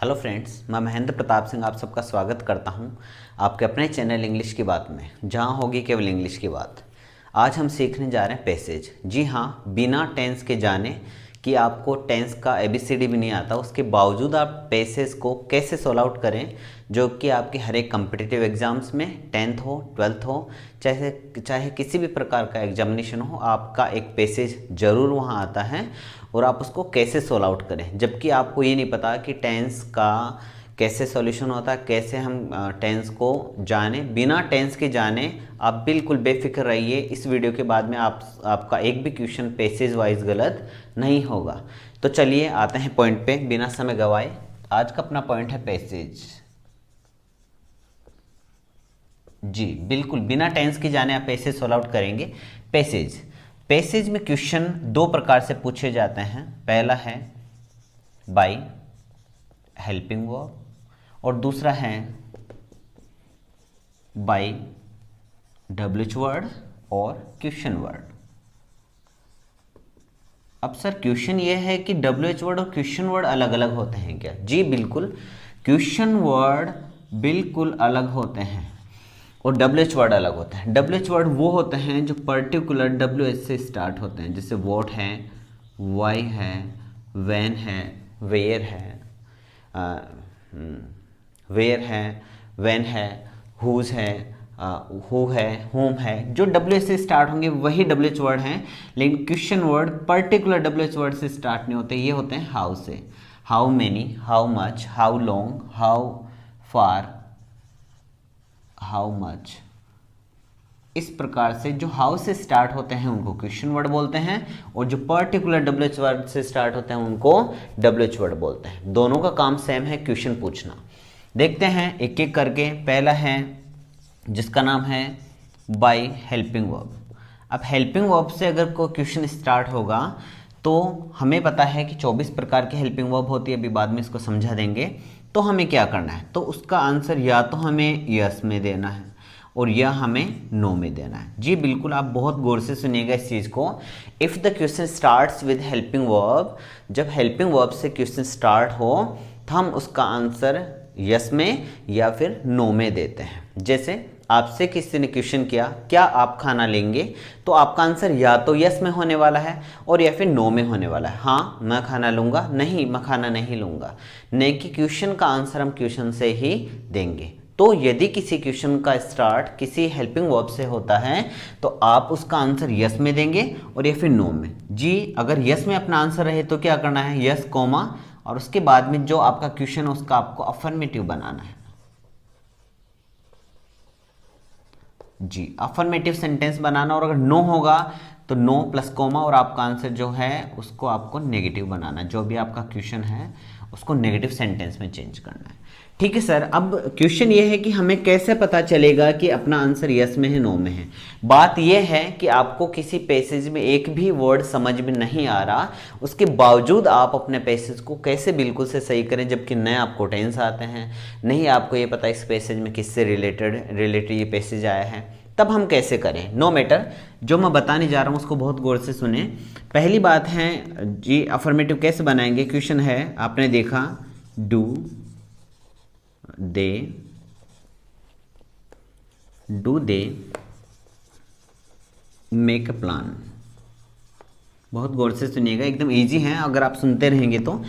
Hello friends, मैं महेंद्र प्रताप सिंह आप सबका स्वागत करता हूं आपके अपने चैनल इंग्लिश की बात में, जहां होगी केवल इंग्लिश की बात। आज हम सीखने जा रहे हैं पैसेज। जी हाँ, बिना टेंस के जाने कि आपको टेंस का एबीसीडी भी नहीं आता, उसके बावजूद आप पैसेज को कैसे सॉल्व आउट करें, जो कि आपके हर एक कम्पिटिटिव एग्जाम्स में 10th हो 12th हो चाहे किसी भी प्रकार का एग्जामिनेशन हो, आपका एक पैसेज ज़रूर वहाँ आता है और आप उसको कैसे सॉल्व आउट करें। जबकि आपको ये नहीं पता कि टेंस का कैसे सॉल्यूशन होता है, कैसे हम टेंस को जाने। बिना टेंस के जाने आप बिल्कुल बेफिक्र रहिए, इस वीडियो के बाद में आपका एक भी क्वेश्चन पैसेज वाइज गलत नहीं होगा। तो चलिए आते हैं पॉइंट पे बिना समय गवाए। आज का अपना पॉइंट है पैसेज। जी बिल्कुल, बिना टेंस के जाने आप पैसेज सॉल्व आउट करेंगे। पैसेज में क्वेश्चन दो प्रकार से पूछे जाते हैं। पहला है बाय हेल्पिंग वर्ब और दूसरा है बाय डब्ल्यूएच वर्ड और क्वेश्चन वर्ड। अब सर क्वेश्चन ये है कि डब्ल्यूएच वर्ड और क्वेश्चन वर्ड अलग अलग होते हैं क्या? जी बिल्कुल, क्वेश्चन वर्ड बिल्कुल अलग होते हैं और डब्ल्यूएच वर्ड अलग होते हैं। डब्ल्यूएच वर्ड वो होते हैं जो पर्टिकुलर डब्ल्यूएच से स्टार्ट होते हैं, जैसे वॉट है, वाई है, व्हेन है, वेयर है, व्हेन है, हुज है, हु है, होम है। जो डब्ल्यूएच से स्टार्ट होंगे वही डब्ल्यूएच वर्ड हैं। लेकिन question word particular WH word से स्टार्ट नहीं होते, ये होते हैं हाउ से। How many, how much, how long, how far, how much. इस प्रकार से जो हाउ से स्टार्ट होते हैं उनको क्वेश्चन वर्ड बोलते हैं और जो पर्टिकुलर डब्ल्यूएच वर्ड से स्टार्ट होते हैं उनको डब्ल्यूएच वर्ड बोलते हैं। दोनों का काम सेम है, क्वेश्चन पूछना। देखते हैं एक एक करके। पहला है जिसका नाम है बाय हेल्पिंग वर्ब। अब हेल्पिंग वर्ब से अगर कोई क्वेश्चन स्टार्ट होगा तो हमें पता है कि 24 प्रकार की हेल्पिंग वर्ब होती है, अभी बाद में इसको समझा देंगे। तो हमें क्या करना है, तो उसका आंसर या तो हमें यस में देना है और या हमें नो में देना है। जी बिल्कुल, आप बहुत गौर से सुनिएगा इस चीज़ को। If the question starts with helping verb, जब हेल्पिंग वर्ब से क्वेश्चन स्टार्ट हो तो हम उसका आंसर यस में या फिर नो में देते हैं। जैसे आपसे किसी ने क्वेश्चन किया क्या आप खाना लेंगे, तो आपका आंसर या तो यस में होने वाला है और या फिर नो में होने वाला है। हाँ मैं खाना लूँगा, नहीं मैं खाना नहीं लूँगा। नहीं कि क्वेश्चन का आंसर हम क्वेश्चन से ही देंगे। तो यदि किसी क्वेश्चन का स्टार्ट किसी हेल्पिंग वर्ब से होता है तो आप उसका आंसर यस में देंगे और या फिर नो में। जी अगर यस में अपना आंसर रहे तो क्या करना है, यस कॉमा और उसके बाद में जो आपका क्वेश्चन है उसका आपको अफर्मेटिव बनाना है। जी अफर्मेटिव सेंटेंस बनाना, और अगर नो होगा तो नो प्लस कॉमा और आपका आंसर जो है उसको आपको नेगेटिव बनाना है। जो भी आपका क्वेश्चन है उसको नेगेटिव सेंटेंस में चेंज करना है। ठीक है सर, अब क्वेश्चन ये है कि हमें कैसे पता चलेगा कि अपना आंसर यस में है नो में है। बात यह है कि आपको किसी पैसेज में एक भी वर्ड समझ में नहीं आ रहा, उसके बावजूद आप अपने पैसेज को कैसे बिल्कुल से सही करें, जबकि नए आपको टेंस आते हैं, नहीं आपको ये पता इस पैसेज में किससे रिलेटेड ये पैसेज आया है, तब हम कैसे करें। नो मैटर, जो मैं बताने जा रहा हूँ उसको बहुत गौर से सुने। पहली बात है जी अफर्मेटिव कैसे बनाएंगे। क्वेश्चन है, आपने देखा do they make a plan. बहुत गौर से सुनिएगा, एकदम इजी है, अगर आप सुनते रहेंगे तो।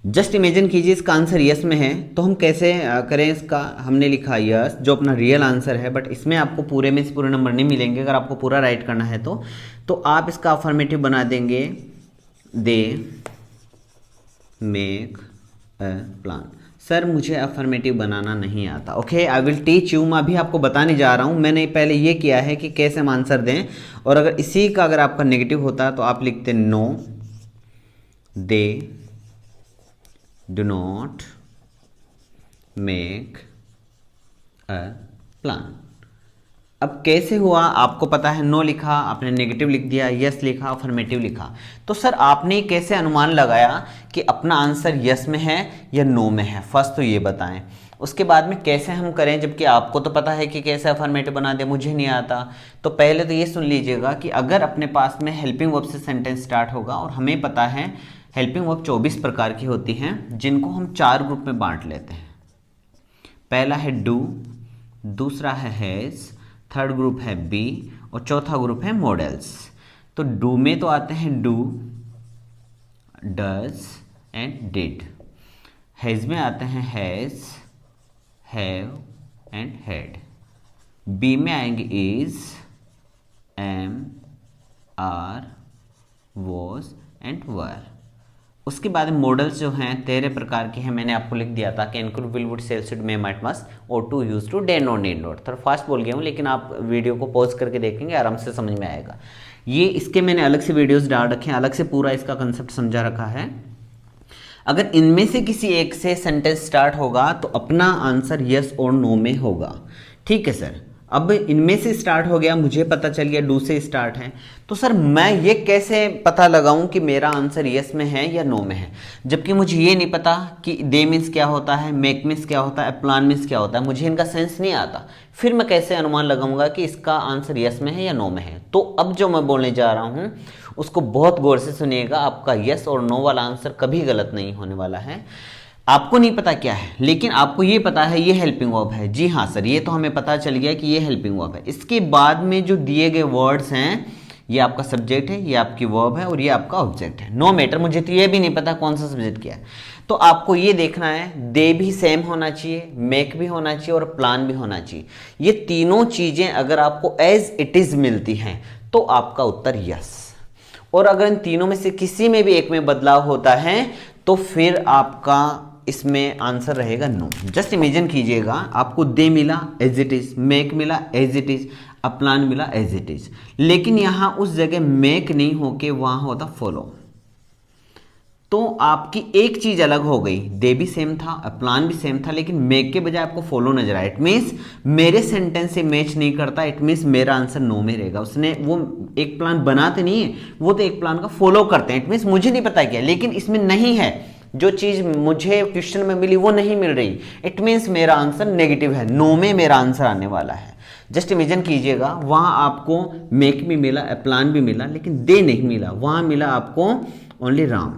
जस्ट इमेजिन कीजिए इसका आंसर यस में है तो हम कैसे करें इसका। हमने लिखा यस जो अपना रियल आंसर है, बट इसमें आपको पूरे में से पूरे नंबर नहीं मिलेंगे अगर आपको पूरा राइट करना है तो आप इसका अफर्मेटिव बना देंगे they make a plan. Sir मुझे अफर्मेटिव बनाना नहीं आता। Okay, I will teach you. मैं अभी आपको बताने जा रहा हूँ, मैंने पहले ये किया है कि कैसे हम आंसर दें। और अगर इसी का अगर आपका नेगेटिव होता तो आप लिखते no they do not make a plan. अब कैसे हुआ आपको पता है, नो लिखा आपने नेगेटिव लिख दिया, यस लिखा अफर्मेटिव लिखा। तो सर आपने कैसे अनुमान लगाया कि अपना आंसर यस में है या नो में है, फर्स्ट तो ये बताएं। उसके बाद में कैसे हम करें, जबकि आपको तो पता है कि कैसे अफर्मेटिव बना दे, मुझे नहीं आता। तो पहले तो ये सुन लीजिएगा कि अगर अपने पास में हेल्पिंग वर्ब से सेंटेंस स्टार्ट होगा और हमें पता है हेल्पिंग वर्ब 24 प्रकार की होती हैं, जिनको हम 4 ग्रुप में बांट लेते हैं। पहला है डू, दूसरा है हैज, थर्ड ग्रुप है बी और चौथा ग्रुप है मॉडल्स। तो डू में तो आते हैं do, does and did. Has में आते हैं has, have and had. Be में आएंगे is, am, are, was and were. उसके बाद मॉडल्स जो हैं 13 प्रकार के हैं। मैंने आपको लिख दिया था कि include, will, would, shall, should, may, might, must और to, used to, dare, not, need not. थोड़ा फास्ट बोल गया हूँ, लेकिन आप वीडियो को पॉज करके देखेंगे, आराम से समझ में आएगा। ये इसके मैंने अलग से वीडियोस डाल रखे हैं, अलग से पूरा इसका कंसेप्ट समझा रखा है। अगर इनमें से किसी एक से सेंटेंस स्टार्ट होगा तो अपना आंसर यस और नो में होगा। ठीक है सर, अब इनमें से स्टार्ट हो गया, मुझे पता चल गया डू से स्टार्ट है, तो सर मैं ये कैसे पता लगाऊं कि मेरा आंसर यस में है या नो में है, जबकि मुझे ये नहीं पता कि दे मीन्स क्या होता है, मेक मीन्स क्या होता है, प्लान मीन्स क्या होता है, मुझे इनका सेंस नहीं आता। फिर मैं कैसे अनुमान लगाऊंगा कि इसका आंसर यस में है या नो में है। तो अब जो मैं बोलने जा रहा हूँ उसको बहुत गौर से सुनिएगा, आपका यस और नो वाला आंसर कभी गलत नहीं होने वाला है। आपको नहीं पता क्या है, लेकिन आपको ये पता है ये हेल्पिंग वर्ब है। जी हाँ सर, ये तो हमें पता चल गया कि ये हेल्पिंग वर्ब है। इसके बाद में जो दिए गए वर्ड्स हैं, ये आपका सब्जेक्ट है, ये आपकी वर्ब है और ये आपका ऑब्जेक्ट है। नो मैटर, मुझे तो ये भी नहीं पता कौन सा सब्जेक्ट क्या है। तो आपको ये देखना है, दे भी सेम होना चाहिए, मेक भी होना चाहिए और प्लान भी होना चाहिए। ये तीनों चीजें अगर आपको एज इट इज मिलती हैं तो आपका उत्तर यस। और अगर इन तीनों में से किसी में भी एक में बदलाव होता है तो फिर आपका इसमें आंसर रहेगा नो। जस्ट इमेजिन कीजिएगा, आपको दे मिला एज इट इज, मेक मिला as it is, a plan मिला एज इट इज, लेकिन यहां उस जगह मेक नहीं होके वहां होता फॉलो। तो आपकी एक चीज अलग हो गई, दे भी सेम था, अ प्लान भी सेम था, लेकिन मेक के बजाय आपको फॉलो नजर आया। इट मीन्स मेरे सेंटेंस से मैच नहीं करता, इट मीन्स मेरा आंसर नो में रहेगा। उसने वो एक प्लान बनाते नहीं है, वो तो एक प्लान का फॉलो करते हैं। इट मीन्स मुझे नहीं पता क्या, लेकिन इसमें नहीं है, जो चीज मुझे क्वेश्चन में मिली वो नहीं मिल रही। इट मीन्स मेरा आंसर नेगेटिव है, नो में मेरा आंसर आने वाला है। जस्ट इमेजिन कीजिएगा, वहां आपको मेक भी मिला, प्लान भी मिला, लेकिन दे नहीं मिला, वहां मिला आपको ओनली राम।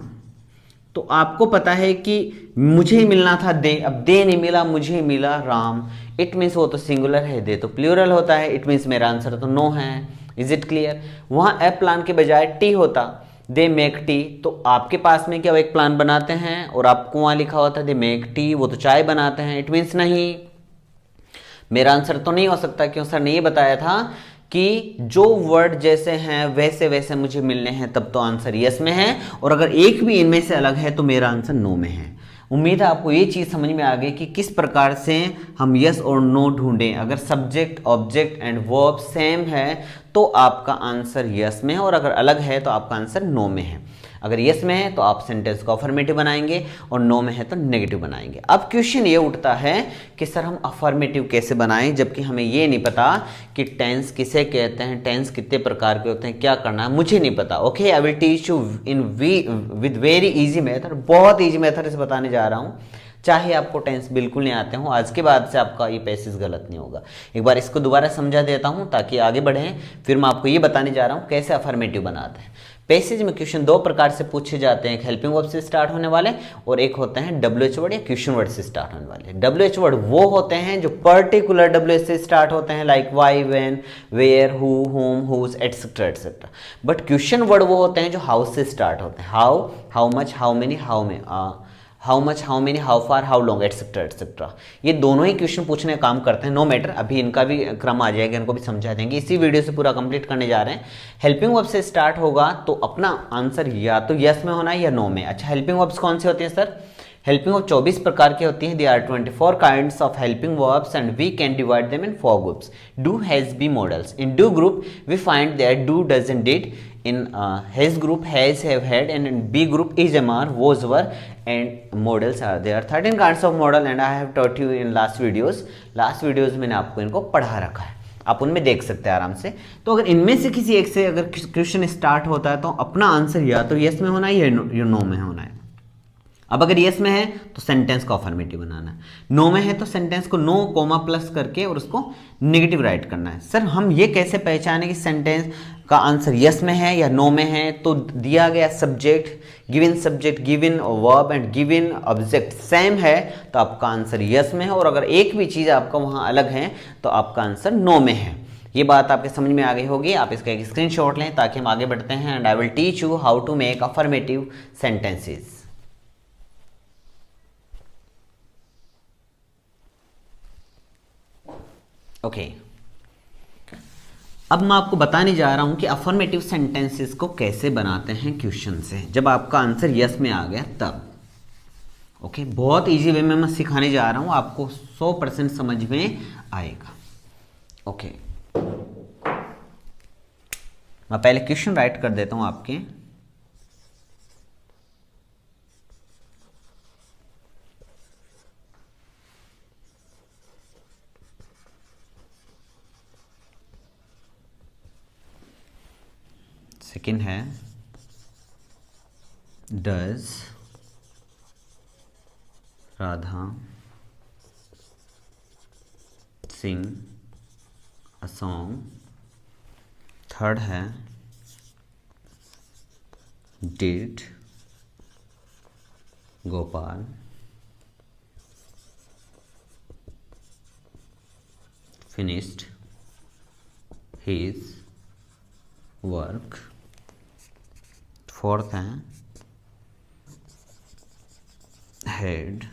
तो आपको पता है कि मुझे ही मिलना था दे, अब दे नहीं मिला, मुझे मिला राम। इट मीन्स वो तो सिंगुलर है, दे तो प्लूरल होता है, इट मीन्स मेरा आंसर तो नो है। Is it clear? वहां ए प्लान के बजाय टी होता, दे मेक टी, तो आपके पास में क्या वो एक प्लान बनाते हैं और आपको वहां लिखा होता है दे मेक टी, वो तो चाय बनाते हैं। इट मीन्स नहीं, मेरा आंसर तो नहीं हो सकता, क्यों सर ने ये बताया था कि जो वर्ड जैसे हैं वैसे वैसे मुझे मिलने हैं, तब तो आंसर यस में है, और अगर एक भी इनमें से अलग है तो मेरा आंसर नो में है। उम्मीद है आपको ये चीज़ समझ में आ गई कि किस प्रकार से हम यस और नो ढूंढें। अगर subject, object and verb same है तो आपका आंसर यस में है, और अगर अलग है तो आपका आंसर नो में है। अगर यस में है तो आप सेंटेंस को अफर्मेटिव बनाएंगे और नो में है तो नेगेटिव बनाएंगे। अब क्वेश्चन ये उठता है कि सर हम अफर्मेटिव कैसे बनाएं, जबकि हमें ये नहीं पता कि टेंस किसे कहते हैं, टेंस कितने प्रकार के होते हैं, क्या करना है मुझे नहीं पता। Okay, I will teach you in with very easy method, बहुत इजी मेथड से बताने जा रहा हूँ। चाहे आपको टेंस बिल्कुल नहीं आते हो, आज के बाद से आपका ये पैसेज गलत नहीं होगा। एक बार इसको दोबारा समझा देता हूँ ताकि आगे बढ़ें, फिर मैं आपको ये बताने जा रहा हूँ कैसे अफर्मेटिव बनाते हैं। पैसेज में क्वेश्चन दो प्रकार से पूछे जाते हैं, एक हेल्पिंग वर्ब से स्टार्ट होने वाले और एक होते हैं WH वर्ड या क्वेश्चन वर्ड से स्टार्ट होने वाले। WH वर्ड वो होते हैं जो पर्टिकुलर WH से स्टार्ट होते हैं, like why, when, where, who, whom, whose, etcetera etcetera. But question word वो होते हैं जो हाउ से स्टार्ट होते हैं, how, how much, how many, how much, how many, how far, how long, etcetera etcetera. ये दोनों ही क्वेश्चन पूछने का काम करते हैं। नो मैटर, अभी इनका भी क्रम आ जाएगा, इनको भी समझा देंगे, इसी वीडियो से पूरा कंप्लीट करने जा रहे हैं। हेल्पिंग वर्ब से स्टार्ट होगा तो अपना आंसर या तो यस में होना है या नो में। अच्छा, हेल्पिंग वर्ब्स कौन से होते हैं सर? हेल्पिंग वर्ब 24 प्रकार की होती हैं। They are 24 kinds of helping verbs and we can divide them in 4 groups. Do, has, be, modals. In do group we find that do, does and did. In has group, has, have, had, and in B group is, are, was, were, and modals are there. 13 kinds of model and I have taught you in last videos. Last videos मैंने आपको इनको पढ़ा रखा है, आप उनमें देख सकते हैं आराम से। तो अगर इनमें से किसी एक से अगर क्वेश्चन स्टार्ट होता है तो अपना आंसर या तो यस में होना है या नो में होना है। अब अगर यस में है तो सेंटेंस को अफर्मेटिव बनाना है, नो में है तो सेंटेंस को नो कोमा प्लस करके और उसको नेगेटिव राइट करना है। सर हम ये कैसे पहचाने कि सेंटेंस का आंसर यस में है या नो में है? तो दिया गया subject, given verb and given object same है तो आपका आंसर यस में है, और अगर एक भी चीज़ आपका वहाँ अलग है तो आपका आंसर नो में है। ये बात आपके समझ में आ गई होगी। आप इसका एक स्क्रीनशॉट लें ताकि हम आगे बढ़ते हैं, and I will teach you how to make affirmative sentences. Okay, अब मैं आपको बताने जा रहा हूं कि अफर्मेटिव सेंटेंसेस को कैसे बनाते हैं क्वेश्चन से, जब आपका आंसर यस में आ गया तब। ओके, बहुत इजी वे में मैं सिखाने जा रहा हूं, आपको 100% समझ में आएगा। ओके, मैं पहले क्वेश्चन राइट कर देता हूं आपके। सेकंड है does Radha sing a song. Third है did Gopal finished his work. Fourth है had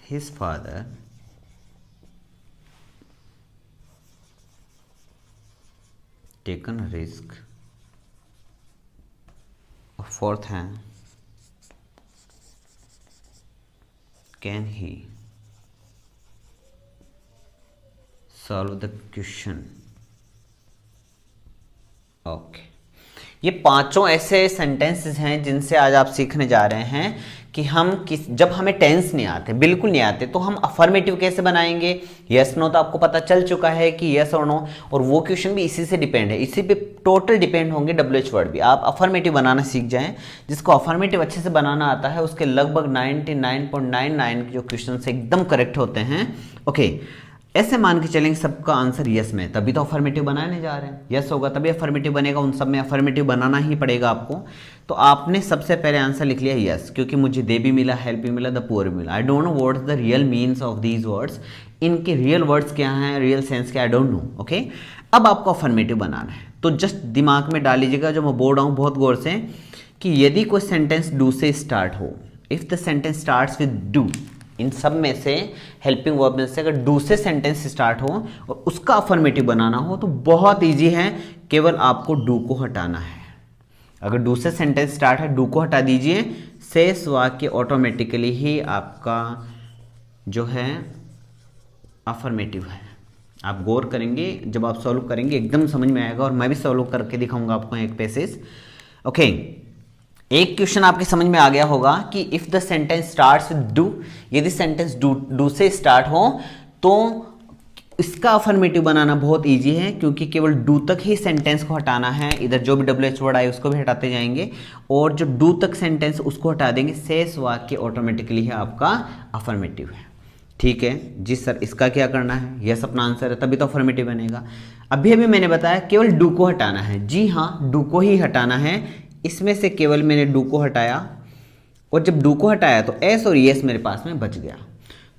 his father taken a risk। और फोर्थ है can he solve the question। Okay, ये पांचों ऐसे सेंटेंसेस हैं जिनसे आज आप सीखने जा रहे हैं कि हम जब हमें टेंस नहीं आते, बिल्कुल नहीं आते, तो हम अफर्मेटिव कैसे बनाएंगे। यस नो तो आपको पता चल चुका है कि यस और नो, और वो क्वेश्चन भी इसी से डिपेंड है, इसी पे टोटल डिपेंड होंगे WH वर्ड भी। आप अफर्मेटिव बनाना सीख जाएं, जिसको अफर्मेटिव अच्छे से बनाना आता है उसके लगभग 99.99 जो क्वेश्चन एकदम करेक्ट होते हैं। ओके, ऐसे मान के चलेंगे सबका आंसर यस में, तभी तो अफर्मेटिव बनाने जा रहे हैं। यस होगा तभी अफर्मेटिव बनेगा, उन सब में अफर्मेटिव बनाना ही पड़ेगा आपको। तो आपने सबसे पहले आंसर लिख लिया यस, क्योंकि मुझे दे भी मिला, हेल्प भी मिला, द पुअर भी मिला। I don't know what is the real means of these words, इनके रियल वर्ड्स क्या हैं, रियल सेंस क्या, आई डोंट नो। ओके, अब आपको अफर्मेटिव बनाना है, तो जस्ट दिमाग में डाल लीजिएगा जो मैं बोल रहा हूँ बहुत गौर से, कि यदि कोई सेंटेंस डू से स्टार्ट हो, if the sentence starts with do, इन सब में से हेल्पिंग वर्ब में से अगर डू से सेंटेंस स्टार्ट हो और उसका अफर्मेटिव बनाना हो तो बहुत इजी है, केवल आपको डू को हटाना है। अगर डू से सेंटेंस स्टार्ट है, डू को हटा दीजिए, शेष वाक्य ऑटोमेटिकली ही आपका जो है अफर्मेटिव है। आप गौर करेंगे, जब आप सॉल्व करेंगे एकदम समझ में आएगा, और मैं भी सॉल्व करके दिखाऊंगा आपको एक पैसेज। ओके, एक क्वेश्चन आपके समझ में आ गया होगा कि if the sentence starts with do, यदि सेंटेंस डू से स्टार्ट हो तो इसका अफर्मेटिव बनाना बहुत इजी है, क्योंकि केवल डू तक ही सेंटेंस को हटाना है। इधर जो भी WH वर्ड आए उसको भी हटाते जाएंगे, और जो डू तक सेंटेंस उसको हटा देंगे, शेष वाक्य ऑटोमेटिकली है आपका अफर्मेटिव है। ठीक है जी सर, इसका क्या करना है, यस अपना आंसर है, तभी तो अफर्मेटिव बनेगा। अभी मैंने बताया केवल डू को हटाना है। जी हाँ, डू को ही हटाना है, इसमें से केवल मैंने डू को हटाया, और जब डू को हटाया तो एस और यस मेरे पास में बच गया।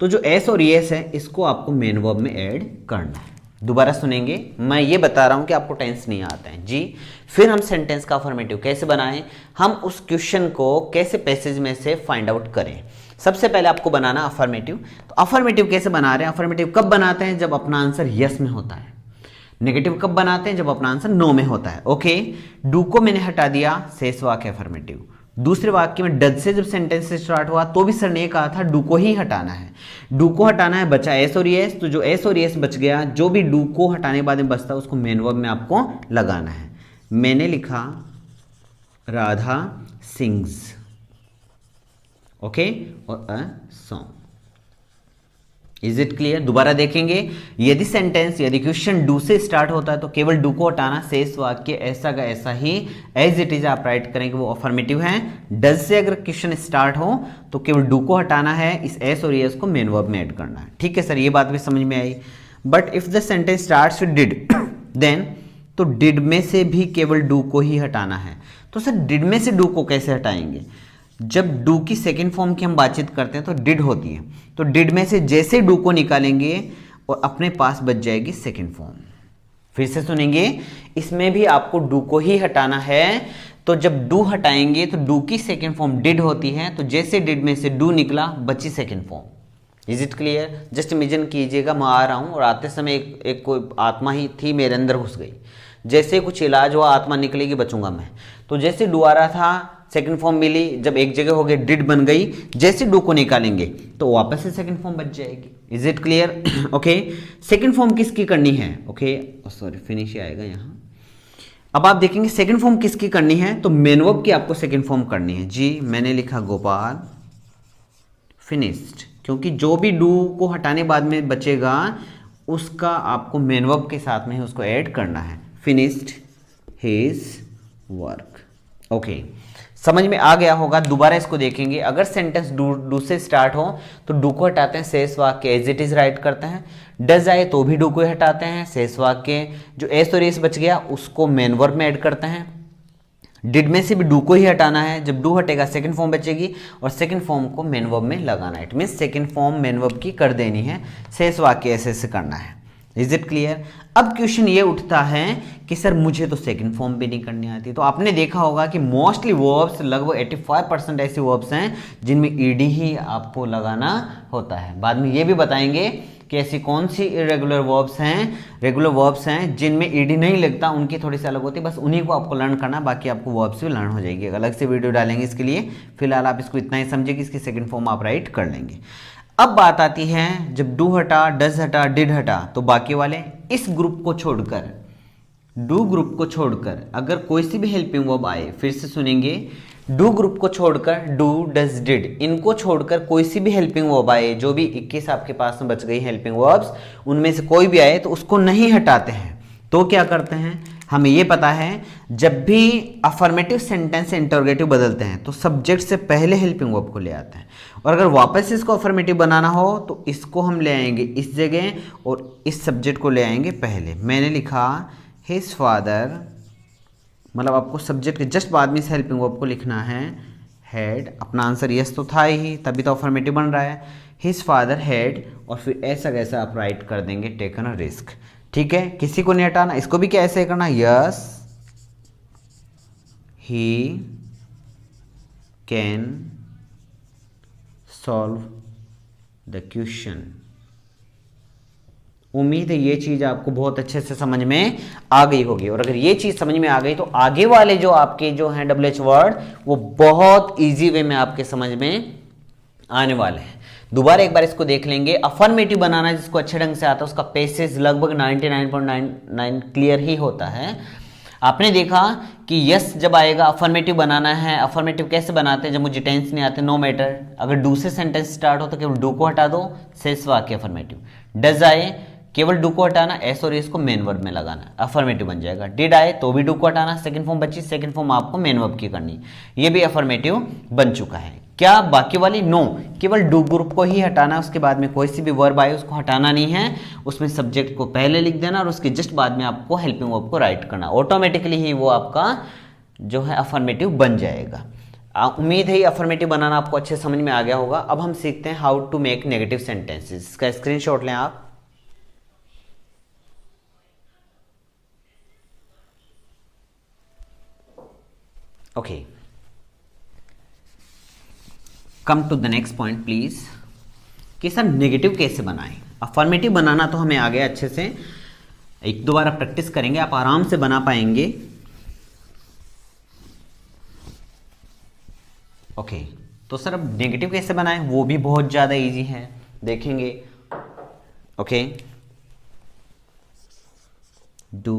तो जो एस और यस है इसको आपको मेन वर्ब में ऐड करना है। दोबारा सुनेंगे, मैं ये बता रहा हूं कि आपको टेंस नहीं आता है जी। फिर हम सेंटेंस का अफर्मेटिव कैसे बनाएं, हम उस क्वेश्चन को कैसे पैसेज में से फाइंड आउट करें। सबसे पहले आपको बनाना अफर्मेटिव। तो अफर्मेटिव कैसे बना रहे हैं, अफर्मेटिव कब बनाते हैं, जब अपना आंसर यस में होता है। नेगेटिव कब बनाते हैं, जब अपना आंसर नो में होता है। ओके, डू को मैंने हटा दिया, शेष वाक्य अफर्मेटिव। दूसरे वाक्य में डज से जब सेंटेंस स्टार्ट हुआ तो भी सर ने कहा था डू को ही हटाना है। डू को हटाना है, बचा एस और यस, तो जो एस और यस बच गया, जो भी डू को हटाने के बाद में बचता है उसको मेन वर्ब में आपको लगाना है। मैंने लिखा राधा सिंग्स, ओके, और a song. Is it clear? दोबारा देखेंगे, यदि सेंटेंस यदि क्वेश्चन डू से स्टार्ट होता है तो केवल डू को हटाना, शेष वाक्य ऐसा का ऐसा ही एज इट इज आप राइट करेंगे, वो अफर्मेटिव है। डज से अगर क्वेश्चन स्टार्ट हो तो केवल डू को हटाना है, इस एस और एस को मेन वर्ब में ऐड करना है। ठीक है सर, ये बात भी समझ में आई। But if the sentence starts with did then, तो डिड में से भी केवल डू को ही हटाना है। तो सर डिड में से डू को कैसे हटाएंगे? जब डू की सेकेंड फॉर्म की हम बातचीत करते हैं तो डिड होती है, तो डिड में से जैसे डू को निकालेंगे और अपने पास बच जाएगी सेकेंड फॉर्म। फिर से सुनेंगे, इसमें भी आपको डू को ही हटाना है। तो जब डू हटाएंगे तो डू की सेकेंड फॉर्म डिड होती है, तो जैसे डिड में से डू निकला बची second form. Is it clear? Just imagine कीजिएगा, मैं आ रहा हूँ और आते समय एक कोई आत्मा ही थी मेरे अंदर घुस गई, जैसे कुछ इलाज हुआ आत्मा निकलेगी बचूंगा मैं। तो जैसे डू आ रहा था सेकंड फॉर्म मिली, जब एक जगह हो गई डिड बन गई, जैसे डू को निकालेंगे तो वापस से सेकंड फॉर्म बच जाएगी। Is it clear? Okay, second form किसकी करनी है? ओके सॉरी, फिनिश आएगा यहाँ। अब आप देखेंगे सेकंड फॉर्म किसकी करनी है, तो मेन वर्ब की आपको सेकंड फॉर्म करनी है। जी मैंने लिखा गोपाल फिनिश्ड, क्योंकि जो भी डू को हटाने बाद में बचेगा उसका आपको मेन वर्ब के साथ में ही उसको ऐड करना है। Finished his work. ओके, समझ में आ गया होगा। दोबारा इसको देखेंगे, अगर सेंटेंस डू से स्टार्ट हो तो डू को हटाते हैं, शेष वाक्य एज इट इज राइट करते हैं। डज आए तो भी डू को हटाते हैं, शेष वाक्य जो एस और एस बच गया उसको मेन वर्ब में ऐड करते हैं। डिड में से भी डू को ही हटाना है, जब डू हटेगा सेकंड फॉर्म बचेगी और सेकंड फॉर्म को मेन वर्ब में लगाना है। It mean second form main verb की कर देनी है, शेष वाक्य ऐसे ऐसे करना है। Is it clear? अब क्वेश्चन ये उठता है कि सर मुझे तो सेकंड फॉर्म भी नहीं करनी आती। तो आपने देखा होगा कि मोस्टली वर्ब्स लगभग 85% ऐसे वर्ब्स हैं जिनमें ईडी ही आपको लगाना होता है। बाद में ये भी बताएंगे कि ऐसी कौन सी इरेगुलर वर्ब्स हैं, रेगुलर वर्ब्स हैं जिनमें ईडी नहीं लगता, उनकी थोड़ी सी अलग होती है। बस उन्हीं को आपको लर्न करना, बाकी आपको वर्ब्स भी लर्न हो जाएगी। अलग से वीडियो डालेंगे इसके लिए, फिलहाल आप इसको इतना ही समझिए कि इसकी सेकंड फॉर्म आप राइट कर लेंगे। अब बात आती है, जब डू हटा, डज हटा, डिड हटा, तो बाकी वाले इस ग्रुप को छोड़कर, डू ग्रुप को छोड़कर अगर कोई सी भी हेल्पिंग वर्ब आए, फिर से सुनेंगे, डू ग्रुप को छोड़कर डू, डज, डिड, इनको छोड़कर कोई सी भी हेल्पिंग वर्ब आए, जो भी 21 आपके पास में बच गई हेल्पिंग वर्ब्स, उनमें से कोई भी आए तो उसको नहीं हटाते हैं। तो क्या करते हैं, हमें ये पता है जब भी अफर्मेटिव सेंटेंस से इंटरोगेटिव बदलते हैं तो सब्जेक्ट से पहले हेल्पिंग वर्ब को ले आते हैं, और अगर वापस इसको अफर्मेटिव बनाना हो तो इसको हम ले आएंगे इस जगह और इस सब्जेक्ट को ले आएंगे पहले। मैंने लिखा हिज फादर, मतलब आपको सब्जेक्ट के जस्ट बाद में इस हेल्पिंग वर्ब को लिखना है हैड। अपना आंसर यस तो था ही, तभी तो अफर्मेटिव बन रहा है। हिज फादर हैड, और फिर ऐसा कैसा आप राइट कर देंगे टेकन अ रिस्क। ठीक है, किसी को नहीं हटाना, इसको भी क्या ऐसे करना, yes he can solve the question. उम्मीद है ये चीज आपको बहुत अच्छे से समझ में आ गई होगी, और अगर ये चीज समझ में आ गई तो आगे वाले जो आपके जो हैं WH वर्ड वो बहुत इजी वे में आपके समझ में आने वाले हैं। दोबारा एक बार इसको देख लेंगे। अफर्मेटिव बनाना जिसको अच्छे ढंग से आता है उसका पैसेज लगभग 99.99 क्लियर ही होता है। आपने देखा कि यस जब आएगा अफर्मेटिव बनाना है। अफर्मेटिव कैसे बनाते हैं, जब मुझे टेंस नहीं आते, नो मैटर, अगर डू से सेंटेंस स्टार्ट हो तो केवल डू को हटा दो, शेष वाक्य अफर्मेटिव। डज आए केवल डू को हटाना, एस और एस को मेन वर्ब में लगाना, अफर्मेटिव बन जाएगा। डिड आए तो भी डू को हटाना, सेकंड फॉर्म बची, सेकंड फॉर्म आपको मेन वर्ब की करनी, ये भी अफर्मेटिव बन चुका है। क्या बाकी वाली, नो, केवल डू ग्रुप को ही हटाना, उसके बाद में कोई सी भी वर्ब आए उसको हटाना नहीं है, उसमें सब्जेक्ट को पहले लिख देना और उसके जस्ट बाद में आपको हेल्पिंग वर्ब को राइट करना, ऑटोमेटिकली ही वो आपका जो है अफर्मेटिव बन जाएगा। उम्मीद है अफर्मेटिव बनाना आपको अच्छे समझ में आ गया होगा। अब हम सीखते हैं how to make negative sentences. इसका स्क्रीनशॉट लें आप। Okay, come to the next point please, कि सर नेगेटिव कैसे बनाएं। अफर्मेटिव बनाना तो हमें आ गया अच्छे से, एक दो बार प्रैक्टिस करेंगे आप आराम से बना पाएंगे। ओके, तो सर अब नेगेटिव कैसे बनाएं, वो भी बहुत ज़्यादा इजी है, देखेंगे। Okay, do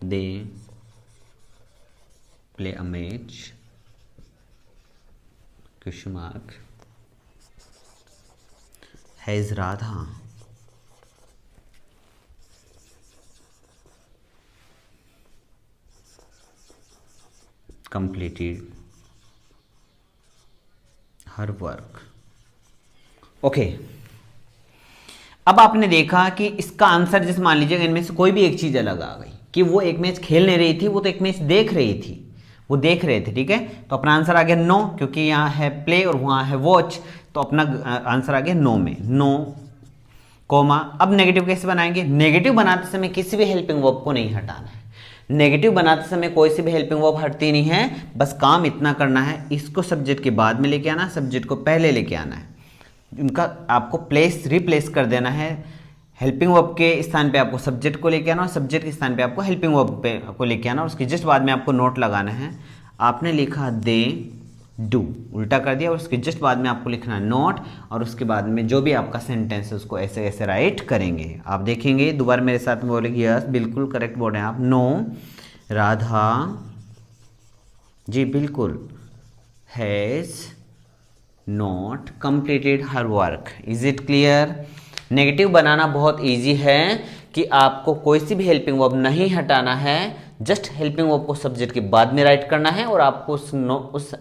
they play a match, question mark, has Radha completed her work. Okay, अब आपने देखा कि इसका आंसर जैसे मान लीजिएगा इनमें से कोई भी एक चीज अलग आ गई कि वो एक मैच खेल नहीं रही थी, वो तो एक मैच देख रही थी, वो देख रहे थे, ठीक है, तो अपना आंसर आ गया नो, क्योंकि यहाँ है प्ले और वहाँ है वॉच, तो अपना आंसर आ गया नो में, नो कोमा। अब नेगेटिव कैसे बनाएंगे? नेगेटिव बनाते समय किसी भी हेल्पिंग वर्ब को नहीं हटाना है। नेगेटिव बनाते समय कोई सी भी हेल्पिंग वर्ब हटती नहीं है, बस काम इतना करना है, इसको सब्जेक्ट के बाद में लेके आना, सब्जेक्ट को पहले लेके आना है, उनका आपको प्लेस रिप्लेस कर देना है। हेल्पिंग वर्ब के स्थान पे आपको सब्जेक्ट को लेके आना और सब्जेक्ट के स्थान पे आपको हेल्पिंग वर्ब पे को लेके आना और उसके जस्ट बाद में आपको नोट लगाना है। आपने लिखा दे डू, उल्टा कर दिया, और उसके जस्ट बाद में आपको लिखना है नोट, और उसके बाद में जो भी आपका सेंटेंस है उसको ऐसे ऐसे राइट करेंगे। आप देखेंगे, दोबारा मेरे साथ में बोलेंगे, यस बिल्कुल करेक्ट बोल रहे हैं आप। नो राधा जी बिल्कुल has not completed her work. Is it clear? Negative बनाना बहुत इजी है कि आपको कोई सी भी हेल्पिंग वर्ब नहीं हटाना है, जस्ट हेल्पिंग वर्ब को सब्जेक्ट के बाद में राइट करना है और आपको उस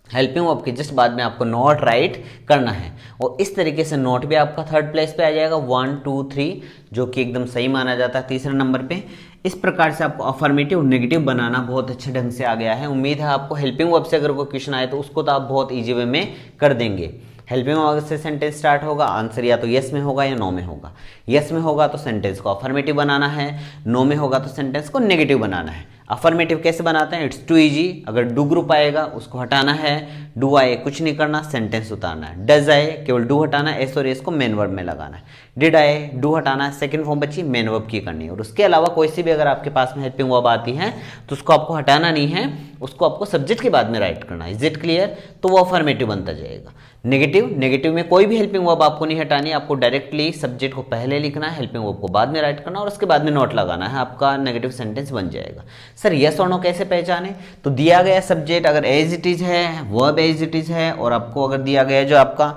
हेल्पिंग वर्ब के जस्ट बाद में आपको नोट राइट करना है। और इस तरीके से नोट भी आपका थर्ड प्लेस पे आ जाएगा, 1 2 3, जो कि एकदम सही माना जाता है तीसरे नंबर पे। इस प्रकार से आपको अफर्मेटिव नेगेटिव बनाना बहुत अच्छे ढंग से आ गया है। उम्मीद है आपको हेल्पिंग वर्ब से अगर कोई क्वेश्चन आए तो उसको तो आप बहुत ईजी वे में कर देंगे। हेल्पिंग वर्ब से सेंटेंस स्टार्ट होगा, आंसर या तो यस में होगा या नो में होगा। यस में होगा तो सेंटेंस को अफर्मेटिव बनाना है, नो में होगा तो सेंटेंस को नेगेटिव बनाना है। अफर्मेटिव कैसे बनाते हैं? It's too easy. अगर डू ग्रुप आएगा उसको हटाना है, डू आए कुछ नहीं करना, सेंटेंस उतारना है। डज आए केवल डू हटाना है, एस और एस को मेन वर्ब में लगाना है। डिड आए डू हटाना है, सेकंड फॉर्म बची मेन वर्ब की करनी है। और उसके अलावा कोई सी भी अगर आपके पास में हेल्पिंग वर्ब आती है तो उसको आपको हटाना नहीं है, उसको आपको सब्जेक्ट के बाद में राइट करना है। Is it clear? तो वो अफर्मेटिव बनता जाएगा। नेगेटिव में कोई भी हेल्पिंग वर्ब आपको नहीं हटानी, आपको डायरेक्टली सब्जेक्ट को पहले लिखना है, हेल्पिंग वर्ब को बाद में राइट करना और उसके बाद में नोट लगाना है, आपका नेगेटिव सेंटेंस बन जाएगा। सर यस और नो कैसे पहचाने? तो दिया गया सब्जेक्ट अगर एज इट इज है, वर्ब एज इट इज है, और आपको अगर दिया गया जो आपका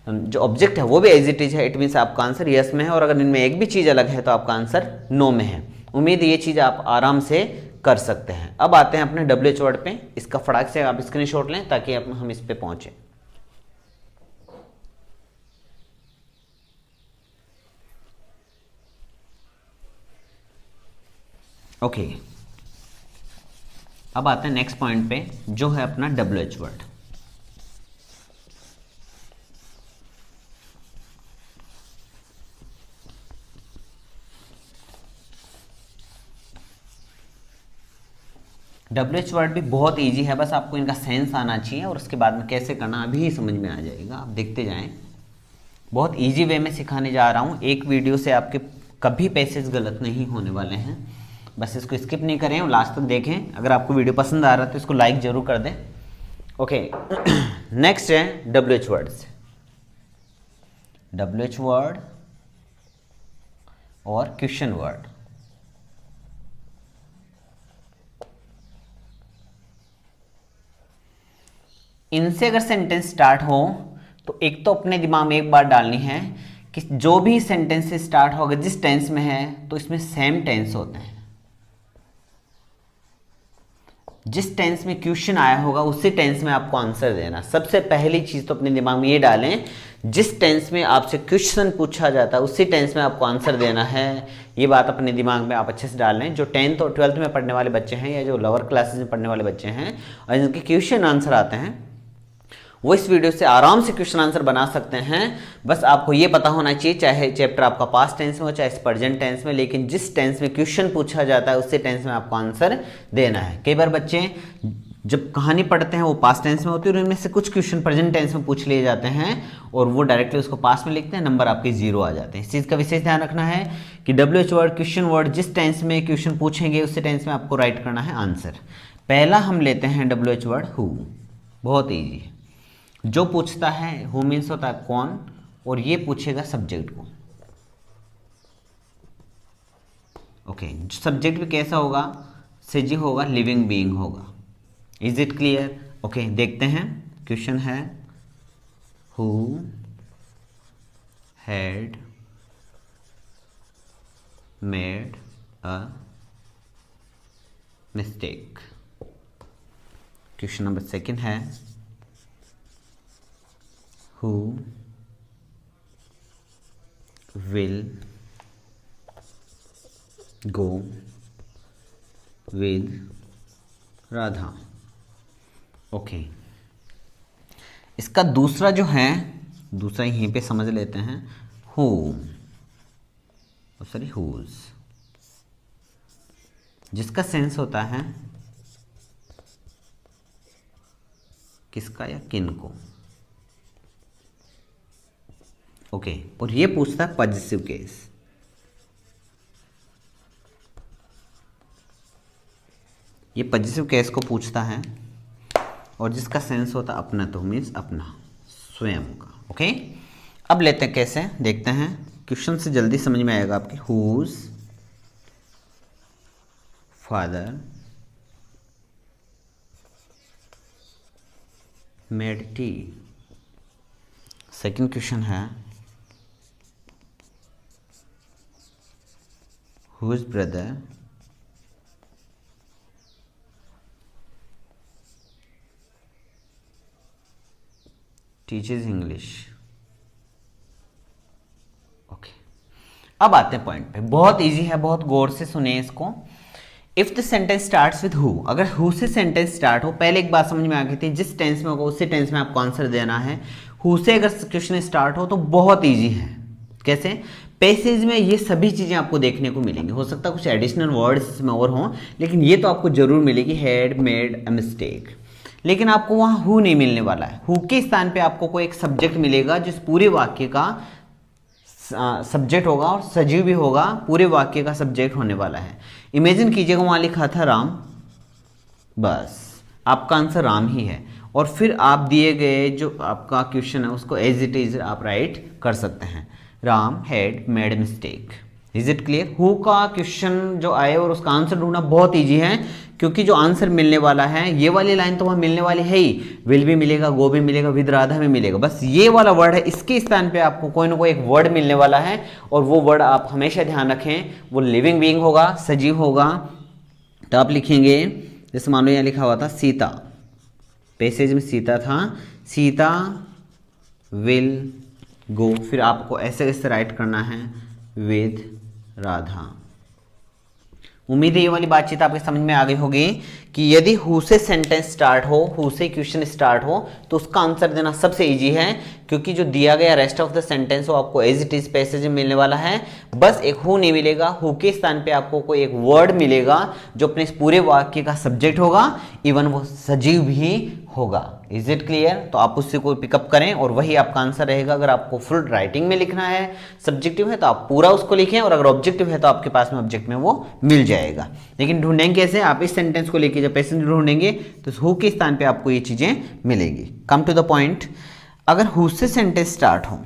जो ऑब्जेक्ट है वो भी एज इट इज है, इट मीन्स आपका आंसर यस में है। और अगर इनमें एक भी चीज़ अलग है तो आपका आंसर नो में है। उम्मीद ये चीज़ आप आराम से कर सकते हैं। अब आते हैं अपने WH वर्ड पे। इसका फटाक से आप स्क्रीनशॉट लें ताकि हम इस पे पहुंचे। ओके, अब आते हैं नेक्स्ट पॉइंट पे जो है अपना WH वर्ड। WH वर्ड भी बहुत इजी है, बस आपको इनका सेंस आना चाहिए और उसके बाद में कैसे करना अभी समझ में आ जाएगा। आप देखते जाएं, बहुत इजी वे में सिखाने जा रहा हूँ। एक वीडियो से आपके कभी पैसेज गलत नहीं होने वाले हैं, बस इसको स्किप नहीं करें और लास्ट तक देखें। अगर आपको वीडियो पसंद आ रहा है तो इसको लाइक जरूर कर दें। ओके, नेक्स्ट है WH वर्ड्स। WH वर्ड और क्वेश्चन वर्ड। इनसे अगर सेंटेंस स्टार्ट हो तो एक तो अपने दिमाग में एक बात डालनी है कि जो भी सेंटेंस से स्टार्ट होगा जिस टेंस में है तो इसमें सेम टेंस होते हैं। जिस टेंस में क्वेश्चन आया होगा उसी टेंस में आपको आंसर देना। सबसे पहली चीज तो अपने दिमाग में ये डालें, जिस टेंस में आपसे क्वेश्चन पूछा जाता है उसी टेंस में आपको आंसर देना है। ये बात अपने दिमाग में आप अच्छे से डाल लें। जो 10th और 12th में पढ़ने वाले बच्चे हैं या जो लोअर क्लासेस में पढ़ने वाले बच्चे हैं और जिनके क्वेश्चन आंसर आते हैं वो इस वीडियो से आराम से क्वेश्चन आंसर बना सकते हैं। बस आपको ये पता होना चाहिए, चाहे चैप्टर आपका पास्ट टेंस में हो चाहे प्रेजेंट टेंस में, लेकिन जिस टेंस में क्वेश्चन पूछा जाता है उसी टेंस में आपको आंसर देना है। कई बार बच्चे जब कहानी पढ़ते हैं वो पास्ट टेंस में होती है और इनमें से कुछ क्वेश्चन प्रेजेंट टेंस में पूछ लिए जाते हैं और वो डायरेक्टली उसको पास्ट में लिखते हैं, नंबर आपके 0 आ जाते हैं। इस चीज़ का विशेष ध्यान रखना है कि WH वर्ड क्वेश्चन वर्ड जिस टेंस में क्वेश्चन पूछेंगे उसी टेंस में आपको राइट करना है आंसर। पहला हम लेते हैं WH वर्ड हु। बहुत ईजी है। जो पूछता है हु मीन्स होता है कौन, और ये पूछेगा सब्जेक्ट को। ओके, सब्जेक्ट भी कैसा होगा? सजी होगा, लिविंग बीइंग होगा। Is it clear? ओके, देखते हैं। क्वेश्चन है who had made a mistake. Question number second है who will go with Radha. Okay, इसका दूसरा जो है, दूसरा यहीं पे समझ लेते हैं, whom, सॉरी whose, जिसका सेंस होता है किसका या किन को। ओके, और ये पूछता है पॉजिटिव केस। ये पॉजिटिव केस को पूछता है और जिसका सेंस होता है अपना, तो मीन्स अपना, स्वयं का। ओके, अब लेते हैं कैसे, देखते हैं। क्वेश्चन से जल्दी समझ में आएगा आपके। Whose father made tea. Second question है whose brother teaches English. Okay, अब आते हैं पॉइंट पे। बहुत इजी है, बहुत गौर से सुने इसको। If the sentence starts with who, अगर हु से सेंटेंस स्टार्ट हो, पहले एक बात समझ में आ गई थी, जिस टेंस में होगा उसी टेंस में आपको आंसर देना है। हु से अगर क्वेश्चन स्टार्ट हो तो बहुत इजी है। कैसे? पैसेज में ये सभी चीजें आपको देखने को मिलेंगी। हो सकता है कुछ एडिशनल वर्ड्स इसमें और हों, लेकिन ये तो आपको जरूर मिलेगी, हैड मेड अ मिस्टेक। लेकिन आपको वहां हु नहीं मिलने वाला है। हु के स्थान पे आपको कोई एक सब्जेक्ट मिलेगा जिस पूरे वाक्य का सब्जेक्ट होगा और सजीव भी होगा, पूरे वाक्य का सब्जेक्ट होने वाला है। इमेजिन कीजिएगा वहां लिखा था राम, बस आपका आंसर राम ही है। और फिर आप दिए गए जो आपका क्वेश्चन है उसको एज इट इज आप राइट कर सकते हैं, Ram had made mistake. Is it clear? Who का क्वेश्चन जो आए और उसका आंसर ढूंढना बहुत ईजी है, क्योंकि जो आंसर मिलने वाला है, ये वाली लाइन तो वहां मिलने वाली है ही, विल भी मिलेगा, गो भी मिलेगा, विद राधा भी मिलेगा। बस ये वाला वर्ड है, इसके स्थान पे आपको कोई ना कोई एक वर्ड मिलने वाला है। और वो वर्ड आप हमेशा ध्यान रखें, वो लिविंग बीइंग होगा, सजीव होगा। तो आप लिखेंगे, जैसे मान लो यहाँ लिखा हुआ था सीता, पैसेज में सीता था, सीता विल गो, फिर आपको ऐसे ऐसे राइट करना है विद राधा। उम्मीद है ये वाली बातचीत आपके समझ में आ गई होगी कि यदि हु से सेंटेंस स्टार्ट हो, हु से क्वेश्चन स्टार्ट हो, तो उसका आंसर देना सबसे इजी है, क्योंकि जो दिया गया रेस्ट ऑफ द सेंटेंस वो आपको एज इट इज पैसेज में मिलने वाला है। बस एक हु नहीं मिलेगा, हु के स्थान पे आपको कोई एक वर्ड मिलेगा जो अपने इस पूरे वाक्य का सब्जेक्ट होगा, इवन वो सजीव भी होगा। Is it clear? तो आप उससे कोई पिकअप करें और वही आपका आंसर रहेगा। अगर आपको फुल राइटिंग में लिखना है, सब्जेक्टिव है तो आप पूरा उसको लिखें, और अगर ऑब्जेक्टिव है तो आपके पास में ऑब्जेक्ट में वो मिल जाएगा। लेकिन ढूंढेंगे कैसे? आप इस सेंटेंस को लेके जब पैसेज ढूंढेंगे तो हु के स्थान पे आपको ये चीजें मिलेगी। कम टू द पॉइंट, अगर हु से सेंटेंस स्टार्ट हो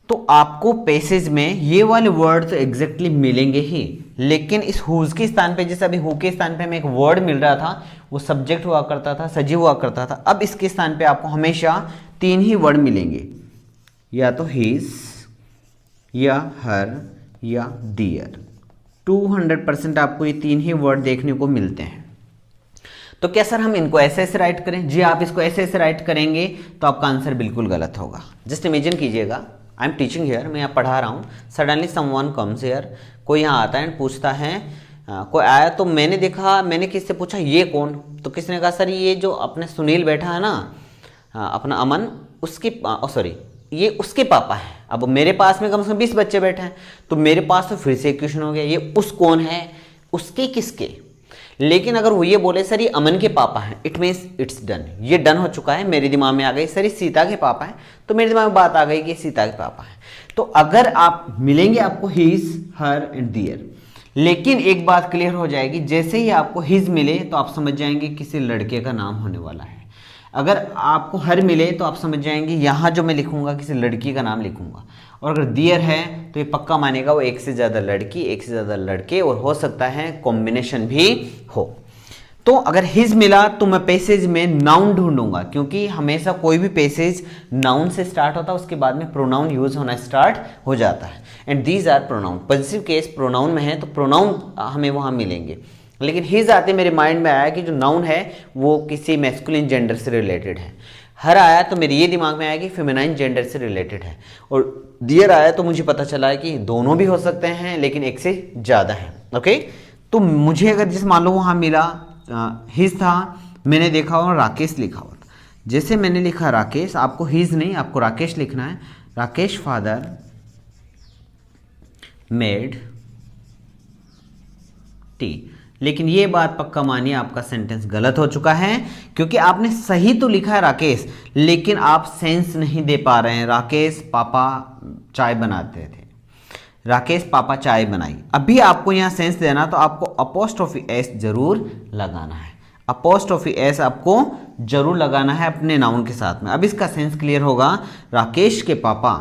तो आपको पैसेज में ये वाले वर्ड तो एग्जैक्टली मिलेंगे ही, लेकिन इस हुज के स्थान पे, जैसे अभी हु के स्थान पे हमें एक वर्ड मिल रहा था, वो सब्जेक्ट हुआ करता था, सजीव हुआ करता था। अब इसके स्थान पे आपको हमेशा तीन ही वर्ड मिलेंगे, या तो हिज, या हर, या दियर। 200% आपको ये तीन ही वर्ड देखने को मिलते हैं। तो क्या सर हम इनको ऐसे ऐसे राइट करें? जी, आप इसको ऐसे ऐसे राइट करेंगे तो आपका आंसर बिल्कुल गलत होगा। जस्ट इमेजिन कीजिएगा, आई एम टीचिंग हियर, मैं यहाँ पढ़ा रहा हूँ, सडनली समवन कम्स हियर, कोई यहाँ आता है एंड पूछता है, कोई आया तो मैंने देखा, मैंने किससे पूछा ये कौन? तो किसी ने कहा सर ये जो अपने सुनील बैठा है ना, अपना अमन, उसके सॉरी ये उसके पापा हैं। अब मेरे पास में कम से कम 20 बच्चे बैठे हैं, तो मेरे पास तो फिर से एक क्वेश्चन हो गया, ये उस कौन है, उसके किसके? लेकिन अगर वो ये बोले सर ये अमन के पापा हैं, इट मीन्स इट्स डन, ये डन हो चुका है, मेरे दिमाग में आ गई सर ये सीता के पापा हैं, तो मेरे दिमाग में बात आ गई कि सीता के पापा हैं। तो अगर आप मिलेंगे आपको हिज, हर एंड दियर, लेकिन एक बात क्लियर हो जाएगी, जैसे ही आपको हिज मिले तो आप समझ जाएंगे किसी लड़के का नाम होने वाला है। अगर आपको हर मिले तो आप समझ जाएंगे यहाँ जो मैं लिखूंगा किसी लड़की का नाम लिखूंगा, और अगर दियर है तो ये पक्का मानेगा वो एक से ज़्यादा लड़की, एक से ज़्यादा लड़के, और हो सकता है कॉम्बिनेशन भी हो। तो अगर हिज मिला तो मैं पैसेज में नाउन ढूंढूंगा, क्योंकि हमेशा कोई भी पैसेज नाउन से स्टार्ट होता है, उसके बाद में प्रोनाउन यूज होना स्टार्ट हो जाता है। And these are pronoun, positive case pronoun में है तो प्रोनाउन हमें वहां मिलेंगे। लेकिन हिज आते मेरे माइंड में आया कि जो नाउन है वो किसी मैस्कुलिन जेंडर से रिलेटेड है। हर आया तो मेरे ये दिमाग में आया कि फेमिनाइन जेंडर से रिलेटेड है। और डियर आया तो मुझे पता चला है कि दोनों भी हो सकते हैं, लेकिन एक से ज़्यादा है। ओके, तो मुझे अगर जैसे मान लो वहाँ मिला हिज था, मैंने देखा और राकेश लिखा हुआ था। जैसे मैंने लिखा राकेश, आपको हिज नहीं, आपको राकेश लिखना है। Rakesh father made T. लेकिन ये बात पक्का मानिए, आपका सेंटेंस गलत हो चुका है, क्योंकि आपने सही तो लिखा है राकेश, लेकिन आप सेंस नहीं दे पा रहे हैं। राकेश पापा चाय बनाते थे, राकेश पापा चाय बनाई। अभी आपको यहाँ सेंस देना, तो आपको अपोस्ट्रोफी एस जरूर लगाना है। अपोस्ट्रोफी एस आपको जरूर लगाना है अपने नाउन के साथ में। अब इसका सेंस क्लियर होगा। राकेश के पापा,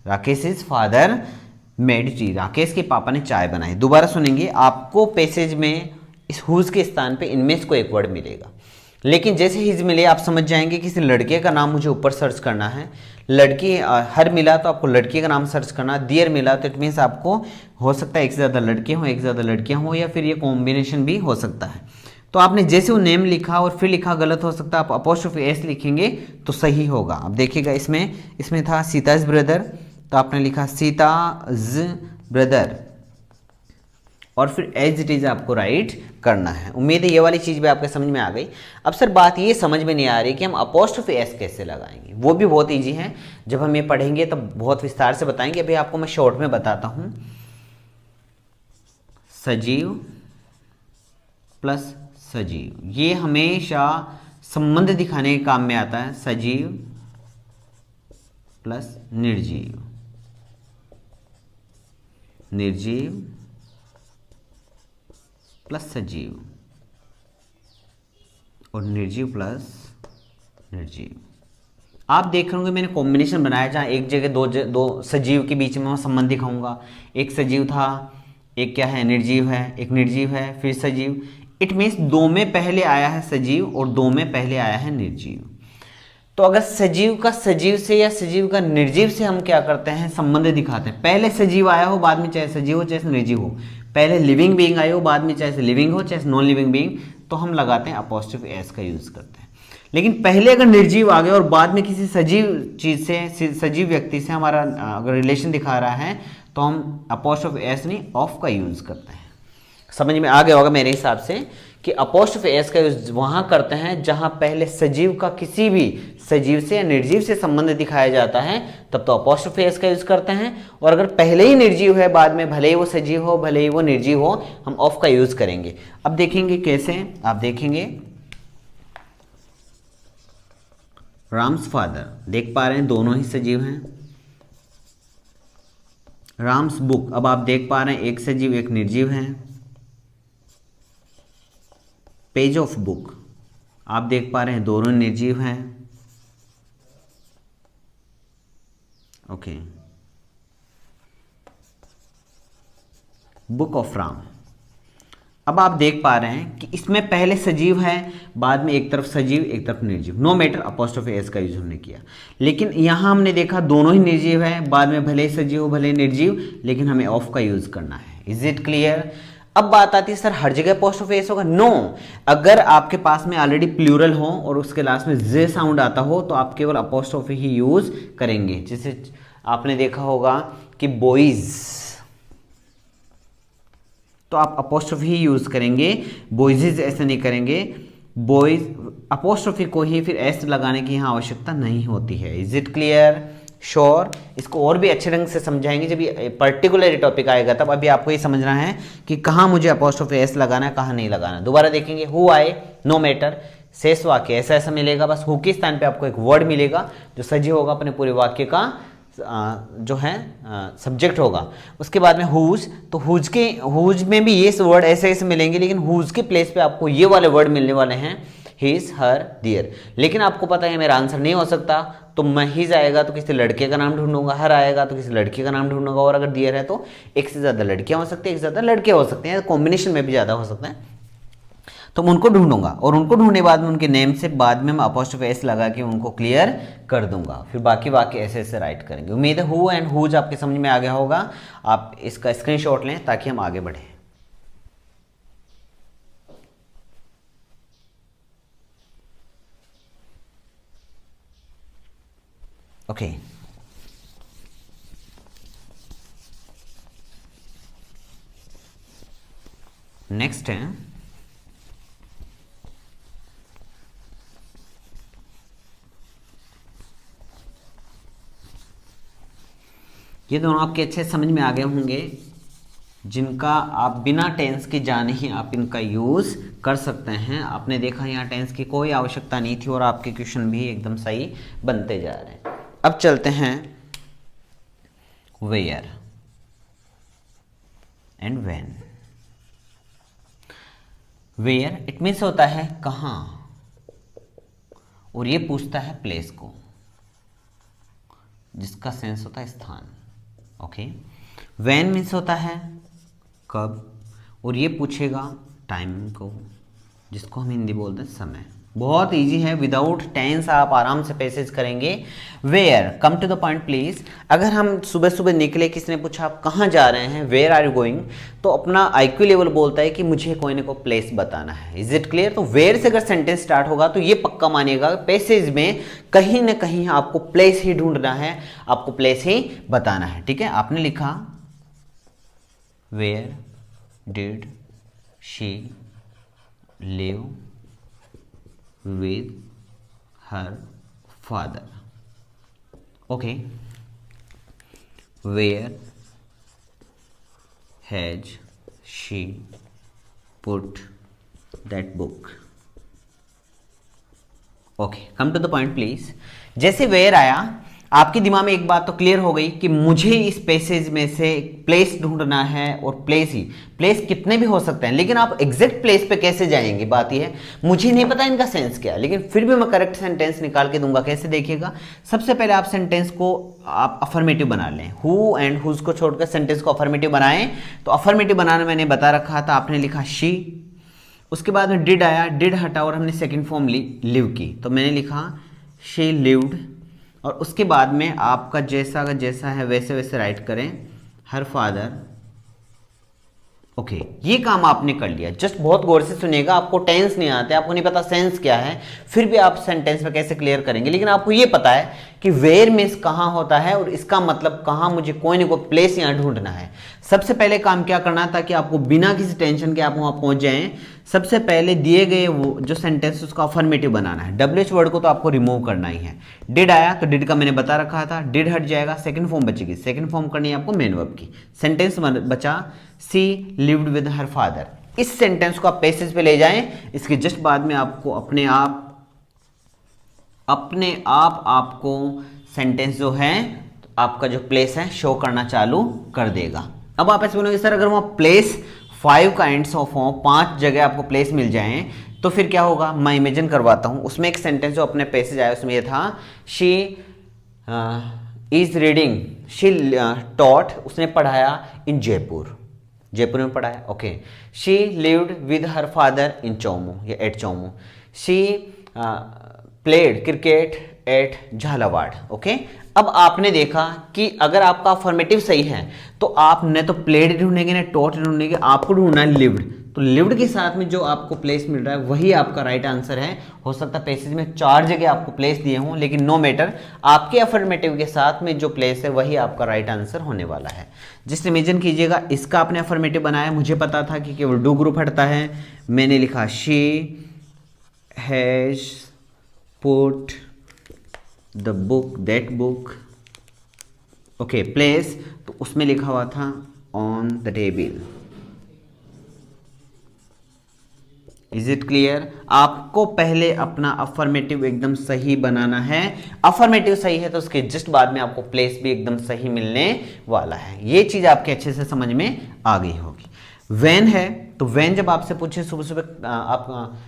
Rakesh is father made T, Rakesh के पापा ने चाय बनाई। दोबारा सुनेंगे, आपको पैसेज में इस हुज के स्थान पे इनमें से कोई एक वर्ड मिलेगा, लेकिन जैसे हिज मिले आप समझ जाएंगे किसी लड़के का नाम मुझे ऊपर सर्च करना है। लड़की हर मिला तो आपको लड़की का नाम सर्च करना। दियर मिला तो इट मीन्स आपको हो सकता है एक से ज़्यादा लड़के हों, एक से ज़्यादा लड़कियाँ हों, या फिर ये कॉम्बिनेशन भी हो सकता है। तो आपने जैसे वो नेम लिखा और फिर लिखा गलत हो सकता है, आप अपोस्ट्रोफी एस लिखेंगे तो सही होगा। अब देखिएगा, इसमें था सीताज ब्रदर, तो आपने लिखा सीताज ब्रदर, और फिर एज इट इज आपको राइट करना है। उम्मीद है ये वाली चीज़ भी आपके समझ में आ गई। अब सर बात ये समझ में नहीं आ रही कि हम अपोस्ट्रोफी एस कैसे लगाएंगे। वो भी बहुत इजी है, जब हम ये पढ़ेंगे तब बहुत विस्तार से बताएंगे। अभी आपको मैं शॉर्ट में बताता हूँ। सजीव प्लस सजीव, ये हमेशा संबंध दिखाने के काम में आता है। सजीव प्लस निर्जीव, निर्जीव प्लस सजीव, और निर्जीव प्लस निर्जीव। आप देख रहे होंगे मैंने कॉम्बिनेशन बनाया, जहाँ एक जगह दो सजीव के बीच में मैं संबंध दिखाऊंगा। एक सजीव था, एक क्या है निर्जीव है, एक निर्जीव है, फिर सजीव। इट मीन्स दो में पहले आया है सजीव और दो में पहले आया है निर्जीव। तो अगर सजीव का सजीव से या सजीव का निर्जीव से हम क्या करते हैं, संबंध दिखाते हैं। पहले सजीव आया हो, बाद में चाहे सजीव हो चाहे निर्जीव हो, पहले लिविंग बीइंग आए हो, बाद में चाहे से लिविंग हो चाहे नॉन लिविंग बीइंग, तो हम लगाते हैं अपोस्ट्रोफी एस का यूज करते हैं। लेकिन पहले अगर निर्जीव आ गए और बाद में किसी सजीव चीज से, सजीव व्यक्ति से हमारा अगर रिलेशन दिखा रहा है, तो हम अपोस्ट्रोफी एस नहीं ऑफ का यूज करते हैं। समझ में आ गया होगा मेरे हिसाब से कि अपोस्ट्रोफी एस का यूज वहां करते हैं जहां पहले सजीव का किसी भी सजीव से या निर्जीव से संबंध दिखाया जाता है, तब तो अपोस्ट्रोफी एस का यूज करते हैं। और अगर पहले ही निर्जीव है, बाद में भले ही वो सजीव हो भले ही वो निर्जीव हो, हम ऑफ का यूज करेंगे। अब देखेंगे कैसे, आप देखेंगे राम्स फादर, देख पा रहे हैं दोनों ही सजीव हैं। राम्स बुक, अब आप देख पा रहे हैं एक सजीव एक निर्जीव है। पेज ऑफ बुक, आप देख पा रहे हैं दोनों निर्जीव हैं। ओके, बुक ऑफ राम, अब आप देख पा रहे हैं कि इसमें पहले सजीव है, बाद में एक तरफ सजीव एक तरफ निर्जीव। नो मैटर, अपोस्ट्रोफी एस का यूज हमने किया। लेकिन यहां हमने देखा दोनों ही निर्जीव है, बाद में भले ही सजीव भले ही निर्जीव, लेकिन हमें ऑफ का यूज करना है। Is it clear? अब बात आती है सर हर जगह अपोस्ट्रोफी एस होगा। नो, अगर आपके पास में ऑलरेडी प्लूरल हो और उसके लास्ट में जे साउंड आता हो, तो आप केवल अपोस्ट्रोफी ही यूज करेंगे। जैसे आपने देखा होगा कि बॉयज, तो आप अपोस्ट्रोफी ही यूज करेंगे, बॉयज ऐसे नहीं करेंगे। बॉयज अपोस्ट्रोफी को ही फिर एस लगाने की यहाँ आवश्यकता नहीं होती है। Is it clear? श्योर। इसको और भी अच्छे ढंग से समझाएंगे जब ये पर्टिकुलर टॉपिक आएगा, तब अभी आपको ये समझना है कि कहाँ मुझे अपोस्ट्रोफी एस लगाना है, कहाँ नहीं लगाना। दोबारा देखेंगे, हु आए, नो मैटर, शेष वाक्य ऐसा ऐसा मिलेगा। बस हु के स्थान पे आपको एक वर्ड मिलेगा जो सजीव होगा, अपने पूरे वाक्य का जो है सब्जेक्ट होगा। उसके बाद में हुज, तो हुज में भी ये वर्ड ऐसे ऐसे मिलेंगे, लेकिन हुज के प्लेस पे आपको ये वाले वर्ड मिलने वाले हैं, हिज, हर, देयर। लेकिन आपको पता है मेरा आंसर नहीं हो सकता, तो मैं हिज आएगा तो किसी लड़के का नाम ढूंढूंगा, हर आएगा तो किसी लड़के का नाम ढूंढूंगा, और अगर देयर है तो एक से ज़्यादा लड़कियां हो सकती है, एक से ज़्यादा लड़के हो सकते हैं, कॉम्बिनेशन में भी ज़्यादा हो सकते हैं। तो मैं उनको ढूंढूंगा और उनको ढूंढने बाद में उनके नेम से बाद में मैं अपोस्ट्रोफी एस लगा के उनको क्लियर कर दूंगा। फिर बाकी वाक्य ऐसे ऐसे राइट करेंगे। उम्मीद है हु एंड हुज आपके समझ में आ गया होगा। आप इसका स्क्रीनशॉट लें ताकि हम आगे बढ़ें। ओके, नेक्स्ट है ये दोनों आपके अच्छे समझ में आ गए होंगे, जिनका आप बिना टेंस के जाने ही आप इनका यूज कर सकते हैं। आपने देखा यहाँ टेंस की कोई आवश्यकता नहीं थी और आपके क्वेश्चन भी एकदम सही बनते जा रहे हैं। अब चलते हैं where and when. Where it means होता है कहाँ, और ये पूछता है प्लेस को, जिसका सेंस होता है स्थान। ओके, व्हेन मीन्स होता है कब, और ये पूछेगा टाइम को, जिसको हम हिंदी बोलते हैं समय। बहुत इजी है, विदाउट टेंस आप आराम से पैसेज करेंगे। Where, come to the point please. अगर हम सुबह सुबह निकले, किसी ने पूछा आप कहाँ जा रहे हैं, वेयर आर यू गोइंग, तो अपना आईक्यू लेवल बोलता है कि मुझे कोई ना कोई प्लेस बताना है। Is it clear? तो वेयर से अगर सेंटेंस स्टार्ट होगा तो ये पक्का मानिएगा पैसेज में कहीं ना कहीं आपको प्लेस ही ढूंढना है, आपको प्लेस ही बताना है। ठीक है, आपने लिखा where did she live with her father. Okay, where has she put that book? Okay, come to the point please. जैसे where आया, आपके दिमाग में एक बात तो क्लियर हो गई कि मुझे इस पैसेज में से प्लेस ढूंढना है, और प्लेस कितने भी हो सकते हैं, लेकिन आप एग्जैक्ट प्लेस पे कैसे जाएंगे, बात यह है। मुझे नहीं पता इनका सेंस क्या है, लेकिन फिर भी मैं करेक्ट सेंटेंस निकाल के दूंगा। कैसे, देखिएगा। सबसे पहले आप सेंटेंस को आप अफर्मेटिव बना लें। हु एंड हुज को छोड़कर सेंटेंस को अफर्मेटिव बनाएं। तो अफर्मेटिव बनाना मैंने बता रखा था, आपने लिखा शी, उसके बाद में डिड आया, डिड हटा और हमने सेकेंड फॉर्म ली लिव की, तो मैंने लिखा शी लिव्ड, और उसके बाद में आपका जैसा का जैसा है वैसे वैसे राइट करें, हर फादर। ओके, ये काम आपने कर लिया। जस्ट बहुत गौर से सुनिएगा, आपको टेंस नहीं आते, आपको नहीं पता सेंस क्या है, फिर भी आप सेंटेंस में कैसे क्लियर करेंगे, लेकिन आपको ये पता है कि वेयर मीन्स कहाँ होता है और इसका मतलब कहाँ, मुझे कोई ना कोई प्लेस यहाँ ढूंढना है। सबसे पहले काम क्या करना था कि आपको बिना किसी टेंशन के आप वहाँ पहुँच जाएं। सबसे पहले दिए गए वो जो सेंटेंस उसका अफर्मेटिव बनाना है। WH वर्ड को तो आपको रिमूव करना ही है। डिड आया तो डिड का मैंने बता रखा था, डिड हट जाएगा, सेकंड फॉर्म बचेगी, सेकंड फॉर्म करनी है आपको मेन वर्ब की। सेंटेंस बचा she lived with her father. इस सेंटेंस को आप पैसेज पे ले जाएं, इसके जस्ट बाद में आपको अपने आप आपको सेंटेंस जो है आपका जो प्लेस है शो करना चालू कर देगा। अब आप ऐसे बोलोगे सर अगर वहाँ प्लेस 5 काइंड्स ऑफ हो, 5 जगह आपको प्लेस मिल जाएं तो फिर क्या होगा, मैं इमेजिन करवाता हूँ। उसमें एक सेंटेंस जो अपने पैसेज आया उसमें ये था, she is reading, she taught, उसने पढ़ाया इन जयपुर, जयपुर में पढ़ाया। Okay, she lived with her father in Chomu या at Chomu, she played cricket at Jhalawar. Okay, अब आपने देखा कि अगर आपका अफर्मेटिव सही है तो आप न तो प्लेड ढूंढेंगे न टॉट ढूंढेंगे, आपको ढूंढना है लिव्ड। तो लिव्ड के साथ में जो आपको प्लेस मिल रहा है वही आपका राइट आंसर है। हो सकता है पैसेज में 4 जगह आपको प्लेस दिए हों, लेकिन नो मैटर, आपके अफर्मेटिव के साथ में जो प्लेस है वही आपका राइट आंसर होने वाला है। जिस इमेजिन कीजिएगा इसका आपने अफर्मेटिव बनाया, मुझे पता था कि केवल डू ग्रुप हटता है, मैंने लिखा she has put the book, that book. Okay, place तो उसमें लिखा हुआ था on the table. Is it clear? आपको पहले अपना अफर्मेटिव एकदम सही बनाना है। अफर्मेटिव सही है तो उसके जस्ट बाद में आपको प्लेस भी एकदम सही मिलने वाला है। ये चीज आपके अच्छे से समझ में आ गई होगी। व्हेन है तो व्हेन जब आपसे पूछे सुबह सुबह आप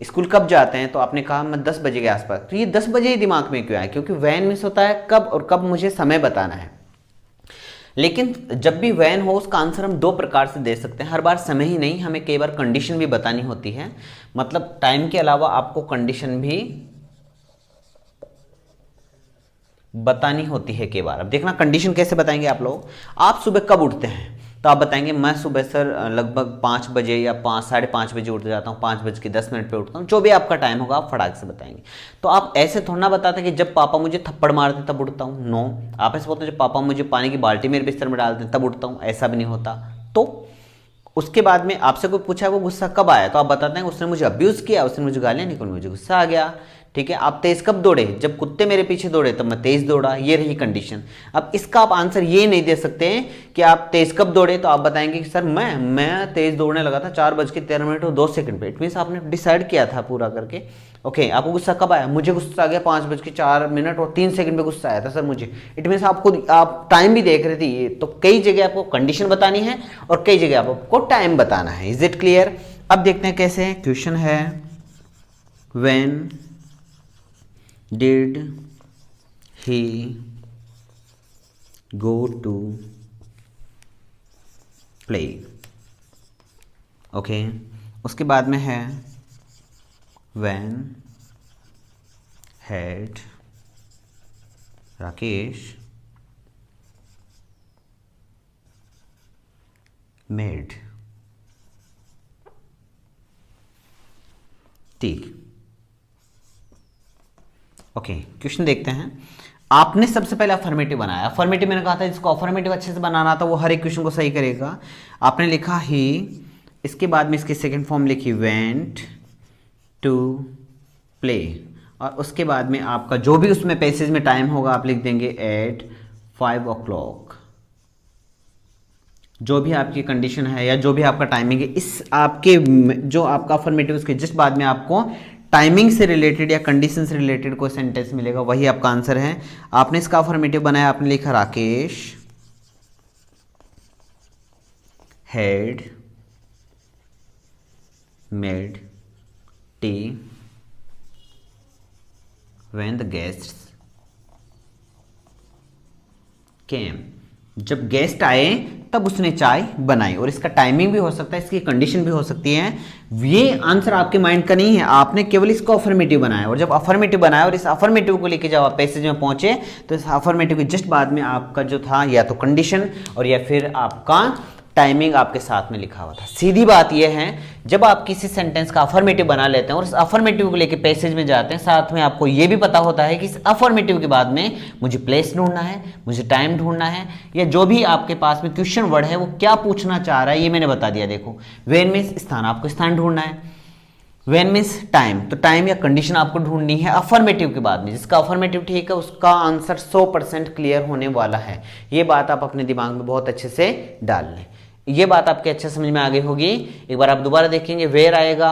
स्कूल कब जाते हैं तो आपने कहा मैं 10 बजे के आसपास, तो ये 10 बजे ही दिमाग में क्यों आया? क्योंकि व्हेन मीन्स होता है कब, और कब मुझे समय बताना है। लेकिन जब भी वैन हो उसका आंसर हम दो प्रकार से दे सकते हैं, हर बार समय ही नहीं, हमें कई बार कंडीशन भी बतानी होती है, मतलब टाइम के अलावा आपको कंडीशन भी बतानी होती है कई बार। अब देखना कंडीशन कैसे बताएंगे आप लोग। आप सुबह कब उठते हैं, तो आप बताएंगे मैं सुबह सर लगभग 5 बजे या 5 साढ़े 5 बजे उठ जाता हूँ, 5:10 पे उठता हूँ, जो भी आपका टाइम होगा आप फटाक से बताएंगे। तो आप ऐसे थोड़ा ना बताते कि जब पापा मुझे थप्पड़ मारते तब उठता हूँ, नो। आप ऐसे बोलते हैं जब पापा मुझे पानी की बाल्टी मेरे बिस्तर में डालते हैं तब उठता हूँ, ऐसा भी नहीं होता। तो उसके बाद में आपसे कोई पूछा वो गुस्सा कब आया, तो आप बताते हैं उसने मुझे अब्यूज़ किया, उसने मुझे गालियाँ निकली, मुझे गुस्सा आ गया। ठीक है, आप तेज कब दौड़े, जब कुत्ते मेरे पीछे दौड़े तब मैं तेज दौड़ा, ये रही कंडीशन। अब इसका आप आंसर ये नहीं दे सकते कि आप तेज कब दौड़े, तो आप बताएंगे कि सर मैं तेज दौड़ने लगा था 4:13 और 2 सेकंड पे। इट मीन्स आपने डिसाइड किया था पूरा करके। ओके, आपको गुस्सा कब आया, मुझे गुस्सा आ गया 5:04 और 3 सेकंड पे गुस्सा आया था सर मुझे। इट मीन्स आप टाइम भी देख रहे थे। तो कई जगह आपको कंडीशन बतानी है और कई जगह आपको टाइम बताना है। Is it clear? अब देखते हैं कैसे। क्वेश्चन है when did he go to play. Okay, उसके बाद में है when had Rakesh made tea. Okay, question देखते हैं। आपने सबसे पहले अफर्मेटिव बनाया। अफर्मेटिव मैंने कहा था जिसको अफर्मेटिव अच्छे से बनाना था वो हर एक क्वेश्चन को सही करेगा। आपने लिखा ही, इसके बाद में इसकी सेकंड फॉर्म लिखी वेंट टू प्ले, और उसके बाद में आपका जो भी उसमें पैसेज में टाइम होगा आप लिख देंगे एट 5 o'clock। जो भी आपकी कंडीशन है या जो भी आपका टाइमिंग है, इस आपके जो आपका अफर्मेटिव उसके जस्ट बाद में आपको टाइमिंग से रिलेटेड या कंडीशन से रिलेटेड कोई सेंटेंस मिलेगा, वही आपका आंसर है। आपने इसका अफर्मेटिव बनाया, आपने लिखा Rakesh had made tea when the guests came. जब गेस्ट आए तब उसने चाय बनाई। और इसका टाइमिंग भी हो सकता है, इसकी कंडीशन भी हो सकती है। ये आंसर आपके माइंड का नहीं है, आपने केवल इसको अफर्मेटिव बनाया। और जब अफर्मेटिव बनाया और इस अफर्मेटिव को लेके जब आप पैसेज में पहुंचे तो इस अफर्मेटिव के जस्ट बाद में आपका जो था या तो कंडीशन और या फिर आपका टाइमिंग आपके साथ में लिखा हुआ था। सीधी बात यह है, जब आप किसी सेंटेंस का अफर्मेटिव बना लेते हैं और इस अफर्मेटिव को लेके पैसेज में जाते हैं, साथ में आपको यह भी पता होता है कि इस अफर्मेटिव के बाद में मुझे प्लेस ढूंढना है, मुझे टाइम ढूंढना है, या जो भी आपके पास में क्वेश्चन वर्ड है वो क्या पूछना चाह रहा है ये मैंने बता दिया। देखो, व्हेन मींस स्थान, आपको स्थान ढूंढना है। व्हेन मींस टाइम, तो टाइम या कंडीशन आपको ढूंढनी है अफर्मेटिव के बाद में। जिसका अफर्मेटिव ठीक है उसका आंसर 100% क्लियर होने वाला है। ये बात आप अपने दिमाग में बहुत अच्छे से डाल लें। ये बात आपके अच्छे समझ में आ गई होगी। एक बार आप दोबारा देखेंगे, वेयर आएगा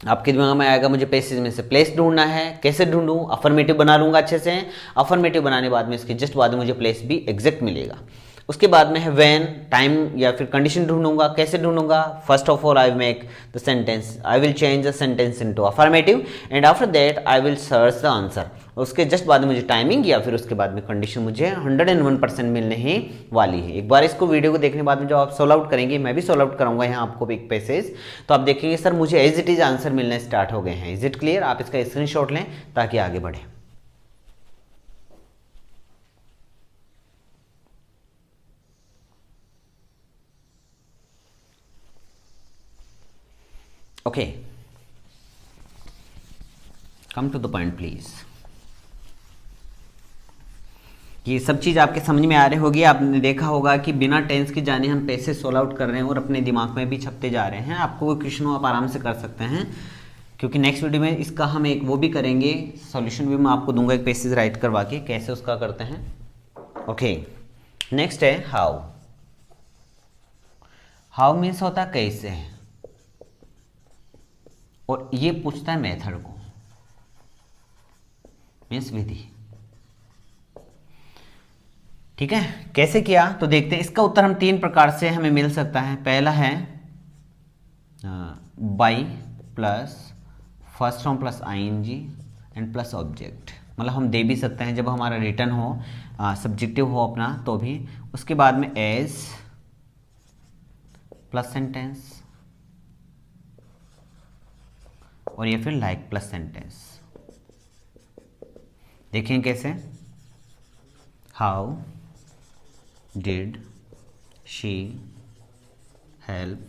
आपके दिमाग में आएगा, मुझे पैसेज में से प्लेस ढूंढना है, कैसे ढूंढूं, अफर्मेटिव बना लूंगा अच्छे से। अफर्मेटिव बनाने बाद में इसके जस्ट बाद में मुझे प्लेस भी एग्जैक्ट मिलेगा। उसके बाद में है व्हेन, टाइम या फिर कंडीशन ढूंढूंगा, कैसे ढूंढूंगा। First of all I make the sentence, I will change the sentence into affirmative and after that I will search the answer. उसके जस्ट बाद में मुझे टाइमिंग या फिर उसके बाद में कंडीशन मुझे 101% मिलने ही वाली है। एक बार इसको वीडियो को देखने बाद में जब आप सोल्व आउट करेंगे, मैं भी सोल्व आउट कराऊंगा यहाँ आपको एक पैसेज, तो आप देखेंगे सर मुझे एज इट इज आंसर मिलने स्टार्ट हो गए हैं। Is it clear? आप इसका स्क्रीनशॉट लें ताकि आगे बढ़े। Okay, come to the point please. ये सब चीज़ आपके समझ में आ रही होगी। आपने देखा होगा कि बिना टेंस के जाने हम पैसेज सोल्व आउट कर रहे हैं और अपने दिमाग में भी छपते जा रहे हैं। आपको वो क्वेश्चन आप आराम से कर सकते हैं, क्योंकि नेक्स्ट वीडियो में इसका हम एक वो भी करेंगे, सॉल्यूशन भी मैं आपको दूंगा एक पैसेज राइट करवा के कैसे उसका करते हैं। ओके, नेक्स्ट है हाउ। हाउ मीन्स होता है कैसे, और ये पूछता है मेथड को, मीन्स विधि। ठीक है, कैसे किया तो देखते हैं। इसका उत्तर हम 3 प्रकार से हमें मिल सकता है। पहला है by plus first form plus ING and plus object. मतलब हम दे भी सकते हैं जब हमारा रिटर्न हो, सब्जेक्टिव हो अपना तो भी। उसके बाद में एज प्लस सेंटेंस और या फिर लाइक प्लस सेंटेंस। देखें कैसे, how did she help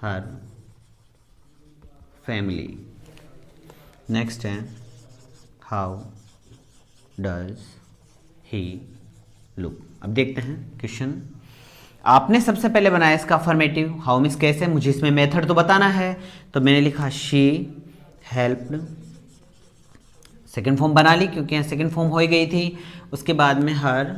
her family. Next है हाउ डज ही लुक। अब देखते हैं क्वेश्चन। आपने सबसे पहले बनाया इसका अफर्मेटिव, हाउ मीन्स कैसे, मुझे इसमें मेथड तो बताना है, तो मैंने लिखा शी हेल्प्ड, सेकंड फॉर्म बना ली क्योंकि यहाँ सेकंड फॉर्म हो ही गई थी। उसके बाद में हर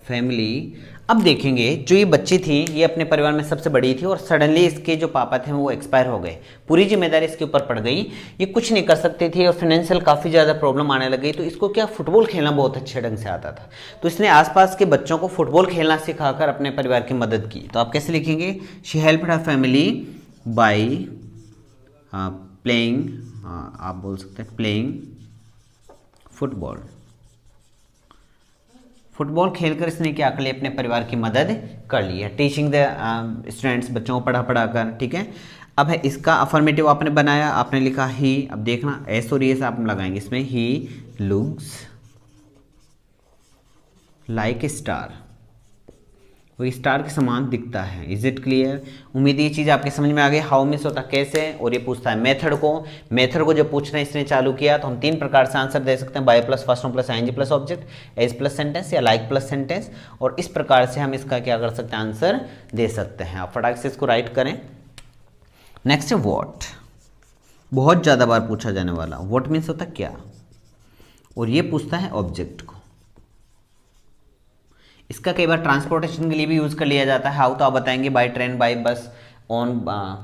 फैमिली। अब देखेंगे जो ये बच्ची थी ये अपने परिवार में सबसे बड़ी थी और सडनली इसके जो पापा थे वो एक्सपायर हो गए, पूरी जिम्मेदारी इसके ऊपर पड़ गई, ये कुछ नहीं कर सकती थी और फाइनेंशियल काफ़ी ज़्यादा प्रॉब्लम आने लग गई। तो इसको क्या, फुटबॉल खेलना बहुत अच्छे ढंग से आता था, तो इसने आसपास के बच्चों को फुटबॉल खेलना सिखाकर अपने परिवार की मदद की। तो आप कैसे लिखेंगे, she helped her family by playing, आप बोल सकते हैं प्लेइंग फुटबॉल। फुटबॉल खेलकर इसने क्या कर लिया, अपने परिवार की मदद कर ली है। टीचिंग द स्टूडेंट्स, बच्चों को पढ़ा पढ़ा कर, ठीक है। अब है इसका अफर्मेटिव आपने बनाया, आपने लिखा ही। अब देखना एस और एस आप लगाएंगे इसमें, he looks like a star, वो स्टार के समान दिखता है। Is it clear? उम्मीद ये चीज़ आपके समझ में आ गई। हाउ मिस होता कैसे, और ये पूछता है मेथड को। मेथड को जब पूछना इसने चालू किया तो हम तीन प्रकार से आंसर दे सकते हैं, by plus first form plus I N G plus object, as plus sentence या लाइक प्लस सेंटेंस। और इस प्रकार से हम इसका क्या कर सकते हैं, आंसर दे सकते हैं। आप फटाक से इसको राइट करें। नेक्स्ट है वॉट, बहुत ज़्यादा बार पूछा जाने वाला। वॉट मीन्स होता क्या, और ये पूछता है ऑब्जेक्ट को। इसका कई बार ट्रांसपोर्टेशन के लिए भी यूज़ कर लिया जाता है। हाउ तो आप बताएंगे by train, by bus, on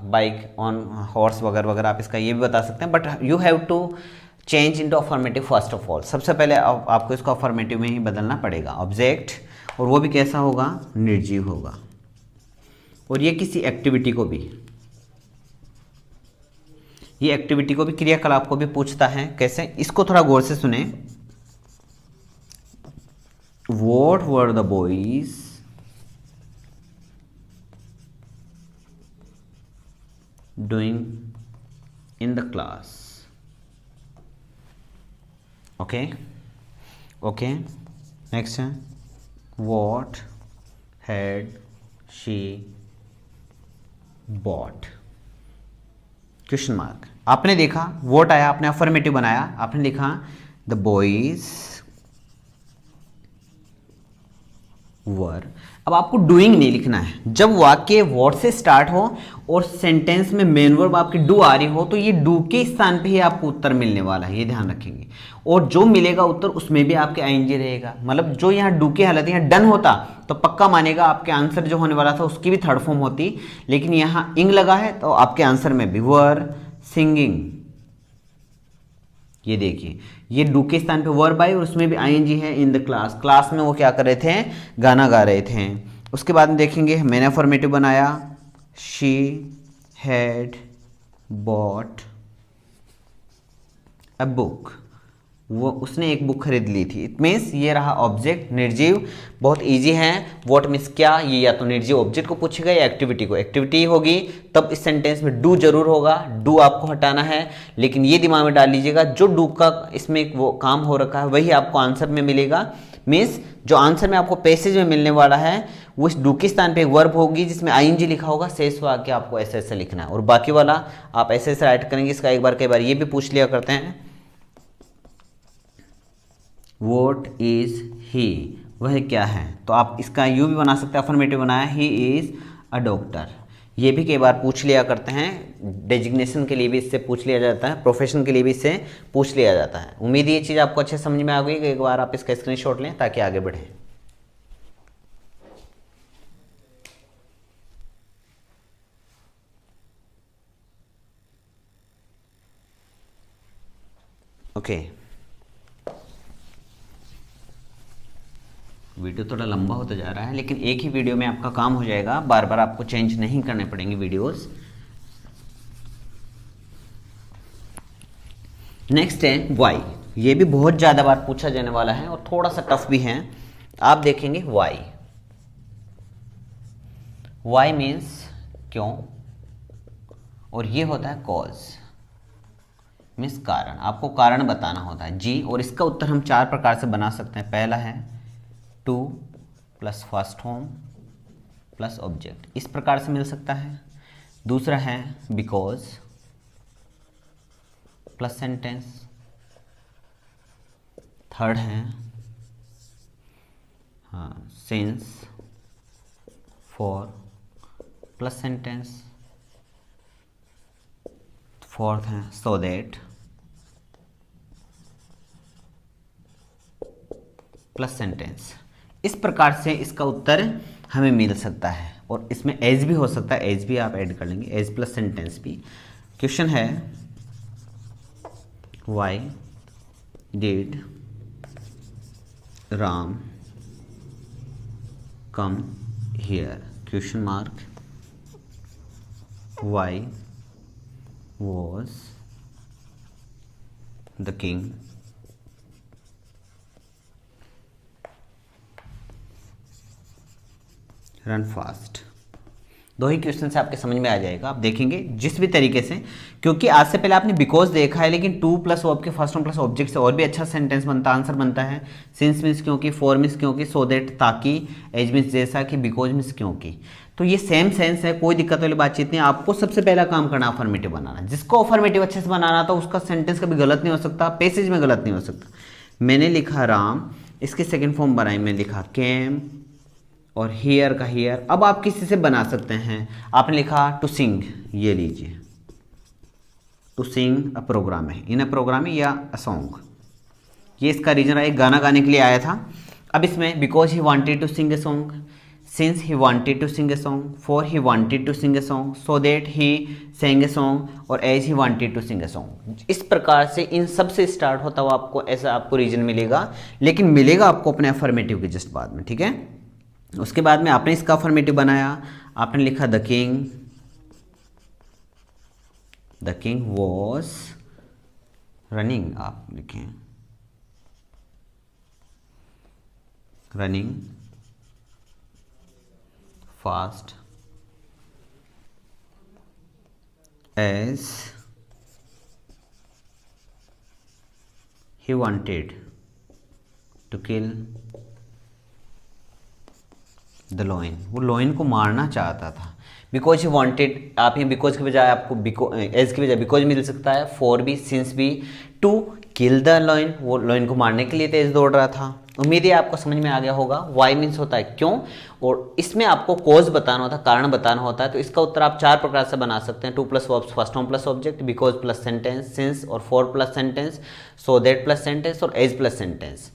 bike, on horse वगैरह वगैरह, आप इसका ये भी बता सकते हैं। But you have to change into affirmative first of all. सबसे पहले आपको इसको अफर्मेटिव में ही बदलना पड़ेगा। ऑब्जेक्ट, और वो भी कैसा होगा, निर्जीव होगा। और ये किसी एक्टिविटी को भी, ये एक्टिविटी को भी, क्रियाकलाप को भी पूछता है। कैसे, इसको थोड़ा गौर से सुने। What were the boys doing in the class? Okay, okay. Next है, what had she bought? Question mark. आपने देखा what आया, आपने अफर्मेटिव बनाया, आपने लिखा the boys वर। अब आपको डूइंग नहीं लिखना है। जब वाक्य वर्ड से स्टार्ट हो और सेंटेंस में मेन वर्ब आपकी डू आ रही हो तो ये डू के स्थान पे ही आपको उत्तर मिलने वाला है, ये ध्यान रखेंगे। और जो मिलेगा उत्तर उसमें भी आपके आईएनजी रहेगा। मतलब जो यहाँ डू की हालत यहाँ डन होता तो पक्का मानेगा आपके आंसर जो होने वाला था उसकी भी थर्ड फॉर्म होती, लेकिन यहाँ इंग लगा है तो आपके आंसर में भी वर सिंगिंग। ये देखिए, ये डू के स्थान पे वर्ब आई और उसमें भी आईएनजी है। इन द क्लास, क्लास में वो क्या कर रहे थे, गाना गा रहे थे। उसके बाद में देखेंगे मैंने अफर्मेटिव बनाया, she had bought a book, वो उसने एक बुक खरीद ली थी। इट मीन्स ये रहा ऑब्जेक्ट निर्जीव, बहुत इजी है। व्हाट मीन्स क्या, ये या तो निर्जीव ऑब्जेक्ट को पूछेगा या एक्टिविटी को। एक्टिविटी होगी तब इस सेंटेंस में डू जरूर होगा, डू आपको हटाना है। लेकिन ये दिमाग में डाल लीजिएगा जो डू का इसमें वो काम हो रखा है वही आपको आंसर में मिलेगा। मीन्स जो आंसर में आपको पैसेज में मिलने वाला है वो इस डू के स्थान पे एक वर्ब होगी जिसमें आईएनजी लिखा होगा, शेष वाक्य आपको ऐसे ऐसे लिखना है और बाकी वाला आप ऐसे ऐसे राइट करेंगे। इसका एक बार कई बार ये भी पूछ लिया करते हैं, What is he, वह क्या है। तो आप इसका यू भी बना सकते हैं, अफर्मेटिव बनाया, ही इज अ डॉक्टर। ये भी कई बार पूछ लिया करते हैं, डेजिग्नेशन के लिए भी इससे पूछ लिया जाता है, प्रोफेशन के लिए भी इससे पूछ लिया जाता है। उम्मीद ये चीज़ आपको अच्छे समझ में आ गई। एक बार आप इसका स्क्रीनशॉट लें ताकि आगे बढ़ें। ओके, वीडियो थोड़ा लंबा होता जा रहा है लेकिन एक ही वीडियो में आपका काम हो जाएगा, बार बार आपको चेंज नहीं करने पड़ेंगे वीडियोस। नेक्स्ट है वाई। ये भी बहुत ज़्यादा बार पूछा जाने वाला है और थोड़ा सा टफ भी है। आप देखेंगे वाई। वाई मीन्स क्यों, और ये होता है कॉज मीन्स कारण। आपको कारण बताना होता है जी। और इसका उत्तर हम 4 प्रकार से बना सकते हैं। पहला है two plus first form plus object, इस प्रकार से मिल सकता है। दूसरा है बिकॉज प्लस सेंटेंस। थर्ड है since for plus sentence. Fourth है सो दैट प्लस सेंटेंस। इस प्रकार से इसका उत्तर हमें मिल सकता है। और इसमें एज भी हो सकता है, एज भी आप ऐड कर लेंगे, एज प्लस सेंटेंस भी। क्वेश्चन है why did Ram come here, question mark. Why was the king run fast। दो ही क्वेश्चन से आपके समझ में आ जाएगा। आप देखेंगे जिस भी तरीके से, क्योंकि आज से पहले आपने बिकॉज देखा है, लेकिन टू प्लस वर्ब के फर्स्ट फॉर्म प्लस ऑब्जेक्ट से और भी अच्छा सेंटेंस बनता, आंसर बनता है। सिंस मीन्स क्योंकि, फॉर मीन्स क्योंकि, सो दैट ताकि, एज मीन्स जैसा कि, बिकॉज मीन्स क्योंकि। तो ये सेम सेंस है, कोई दिक्कत वाली बातचीत नहीं। आपको सबसे पहला काम करना अफर्मेटिव बनाना। जिसको अफर्मेटिव अच्छे से बनाना था उसका सेंटेंस कभी गलत नहीं हो सकता, पैसेज में गलत नहीं हो सकता। मैंने लिखा राम, इसकी सेकंड फॉर्म बनाई, मैंने लिखा केम, और हियर का हियर। अब आप किसी से बना सकते हैं। आपने लिखा टू सिंग, ये लीजिए टू सिंग अ प्रोग्राम है, इन अ प्रोग्राम या अ सॉन्ग। ये इसका रीजन रहा, एक गाना गाने के लिए आया था। अब इसमें because he wanted to sing a song, since he wanted to sing a song, for he wanted to sing a song, so that he sang a song, और as he wanted to sing a song. इस प्रकार से इन सब से start होता हुआ आपको ऐसा आपको रीजन मिलेगा, लेकिन मिलेगा आपको अपने अफर्मेटिव के जस्ट बाद में, ठीक है। उसके बाद में आपने इसका अफर्मेटिव बनाया, आपने लिखा द किंग वॉज रनिंग, आप लिखें running fast as he wanted to kill the lion, वो लॉइन को मारना चाहता था। बिकॉज ही वांटेड, आप यहाँ बिकॉज के बजाय आपको एज के बजाय बिकॉज मिल सकता है, फॉर भी, सिंस भी, टू किल द लॉइन, वो लॉइन को मारने के लिए तेज दौड़ रहा था। उम्मीद है आपको समझ में आ गया होगा। वाई मीन्स होता है क्यों, और इसमें आपको कॉज बताना होता है, कारण बताना होता है। तो इसका उत्तर आप 4 प्रकार से बना सकते हैं। To plus verbs first form plus object, because plus sentence, since और for plus sentence, so that plus sentence और एज प्लस सेंटेंस।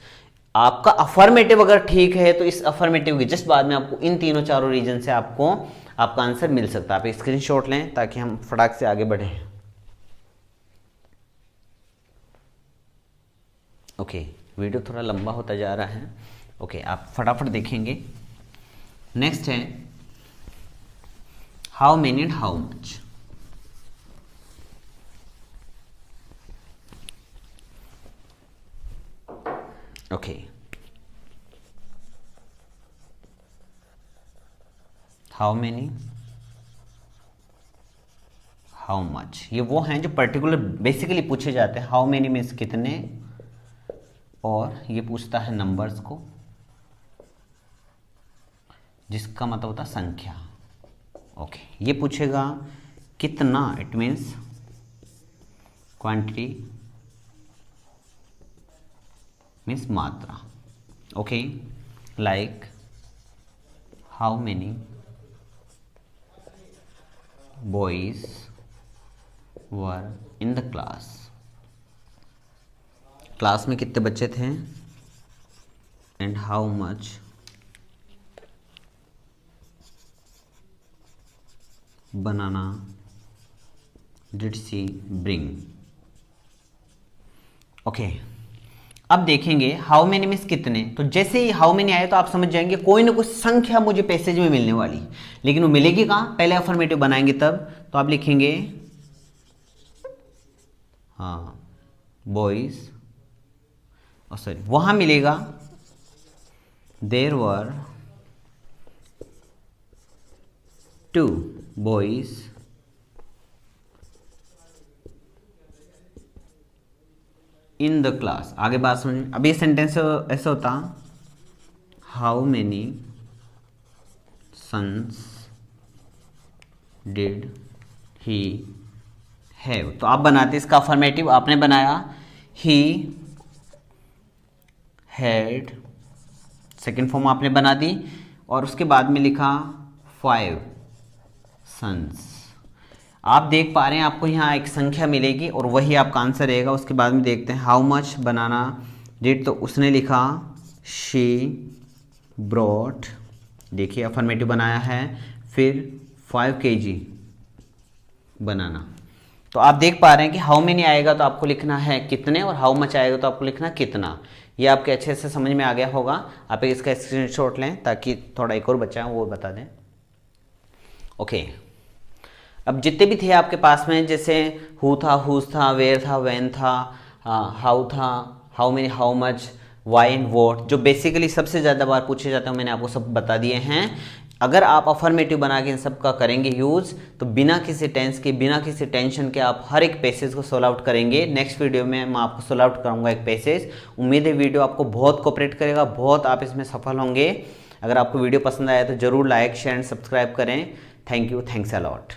आपका अफर्मेटिव अगर ठीक है तो इस अफर्मेटिव के जस्ट बाद में आपको इन तीनों चारों रीजन से आपको आपका आंसर मिल सकता है। आप स्क्रीनशॉट लें ताकि हम फटाक से आगे बढ़ें। ओके, वीडियो थोड़ा लंबा होता जा रहा है। ओके, आप फटाफट देखेंगे। नेक्स्ट है how many and how much. Okay, how many, how much, ये वो हैं जो पर्टिकुलर बेसिकली पूछे जाते हैं। हाउ मेनी मीन्स कितने, और ये पूछता है नंबर्स को, जिसका मतलब होता है संख्या। ओके, ये पूछेगा कितना, इट मीन्स क्वांटिटी मीन्स मात्रा। Okay, like how many boys were in the class, class में कितने बच्चे थे। And how much banana did she bring. Okay, अब देखेंगे हाउ मेनी मीन्स कितने। तो जैसे ही हाउ मेनी आए तो आप समझ जाएंगे कोई ना कोई संख्या मुझे पैसेज में मिलने वाली, लेकिन वो मिलेगी कहाँ, पहले अफर्मेटिव बनाएंगे तब। तो आप लिखेंगे हाँ बॉयज, सॉरी वहां मिलेगा there were 2 boys in the class. आगे बात समझ। अब ये सेंटेंस ऐसा होता, how many sons did he have. तो आप बनाते इसका अफर्मेटिव, आपने बनाया ही हैड, सेकेंड फॉर्म आपने बना दी और उसके बाद में लिखा 5 सन्स। आप देख पा रहे हैं आपको यहाँ एक संख्या मिलेगी और वही आपका आंसर रहेगा। उसके बाद में देखते हैं हाउ मच बनाना डिड, तो उसने लिखा शी ब्रॉट, देखिए अफर्मेटिव बनाया है, फिर 5 kg बनाना। तो आप देख पा रहे हैं कि हाउ मेनी आएगा तो आपको लिखना है कितने, और हाउ मच आएगा तो आपको लिखना कितना। ये आपके अच्छे से समझ में आ गया होगा। आप इसका स्क्रीनशॉट लें ताकि थोड़ा एक और बचा है वो बता दें। ओके, अब जितने भी थे आपके पास में, जैसे हु था, हुज था, वेयर था, व्हेन था, हाउ था, how many, how much, why and what, जो बेसिकली सबसे ज़्यादा बार पूछे जाते हैं मैंने आपको सब बता दिए हैं। अगर आप अफर्मेटिव बना के इन सब का करेंगे यूज़, तो बिना किसी टेंस के, बिना किसी टेंशन के आप हर एक पैसेज को सोल्व आउट करेंगे। नेक्स्ट वीडियो में मैं आपको सोल्व आउट कराऊंगा एक पैसेज। उम्मीद है वीडियो आपको बहुत कोऑपरेट करेगा, बहुत आप इसमें सफल होंगे। अगर आपको वीडियो पसंद आया तो ज़रूर लाइक, शेयर एंड सब्सक्राइब करें। Thank you, thanks a lot.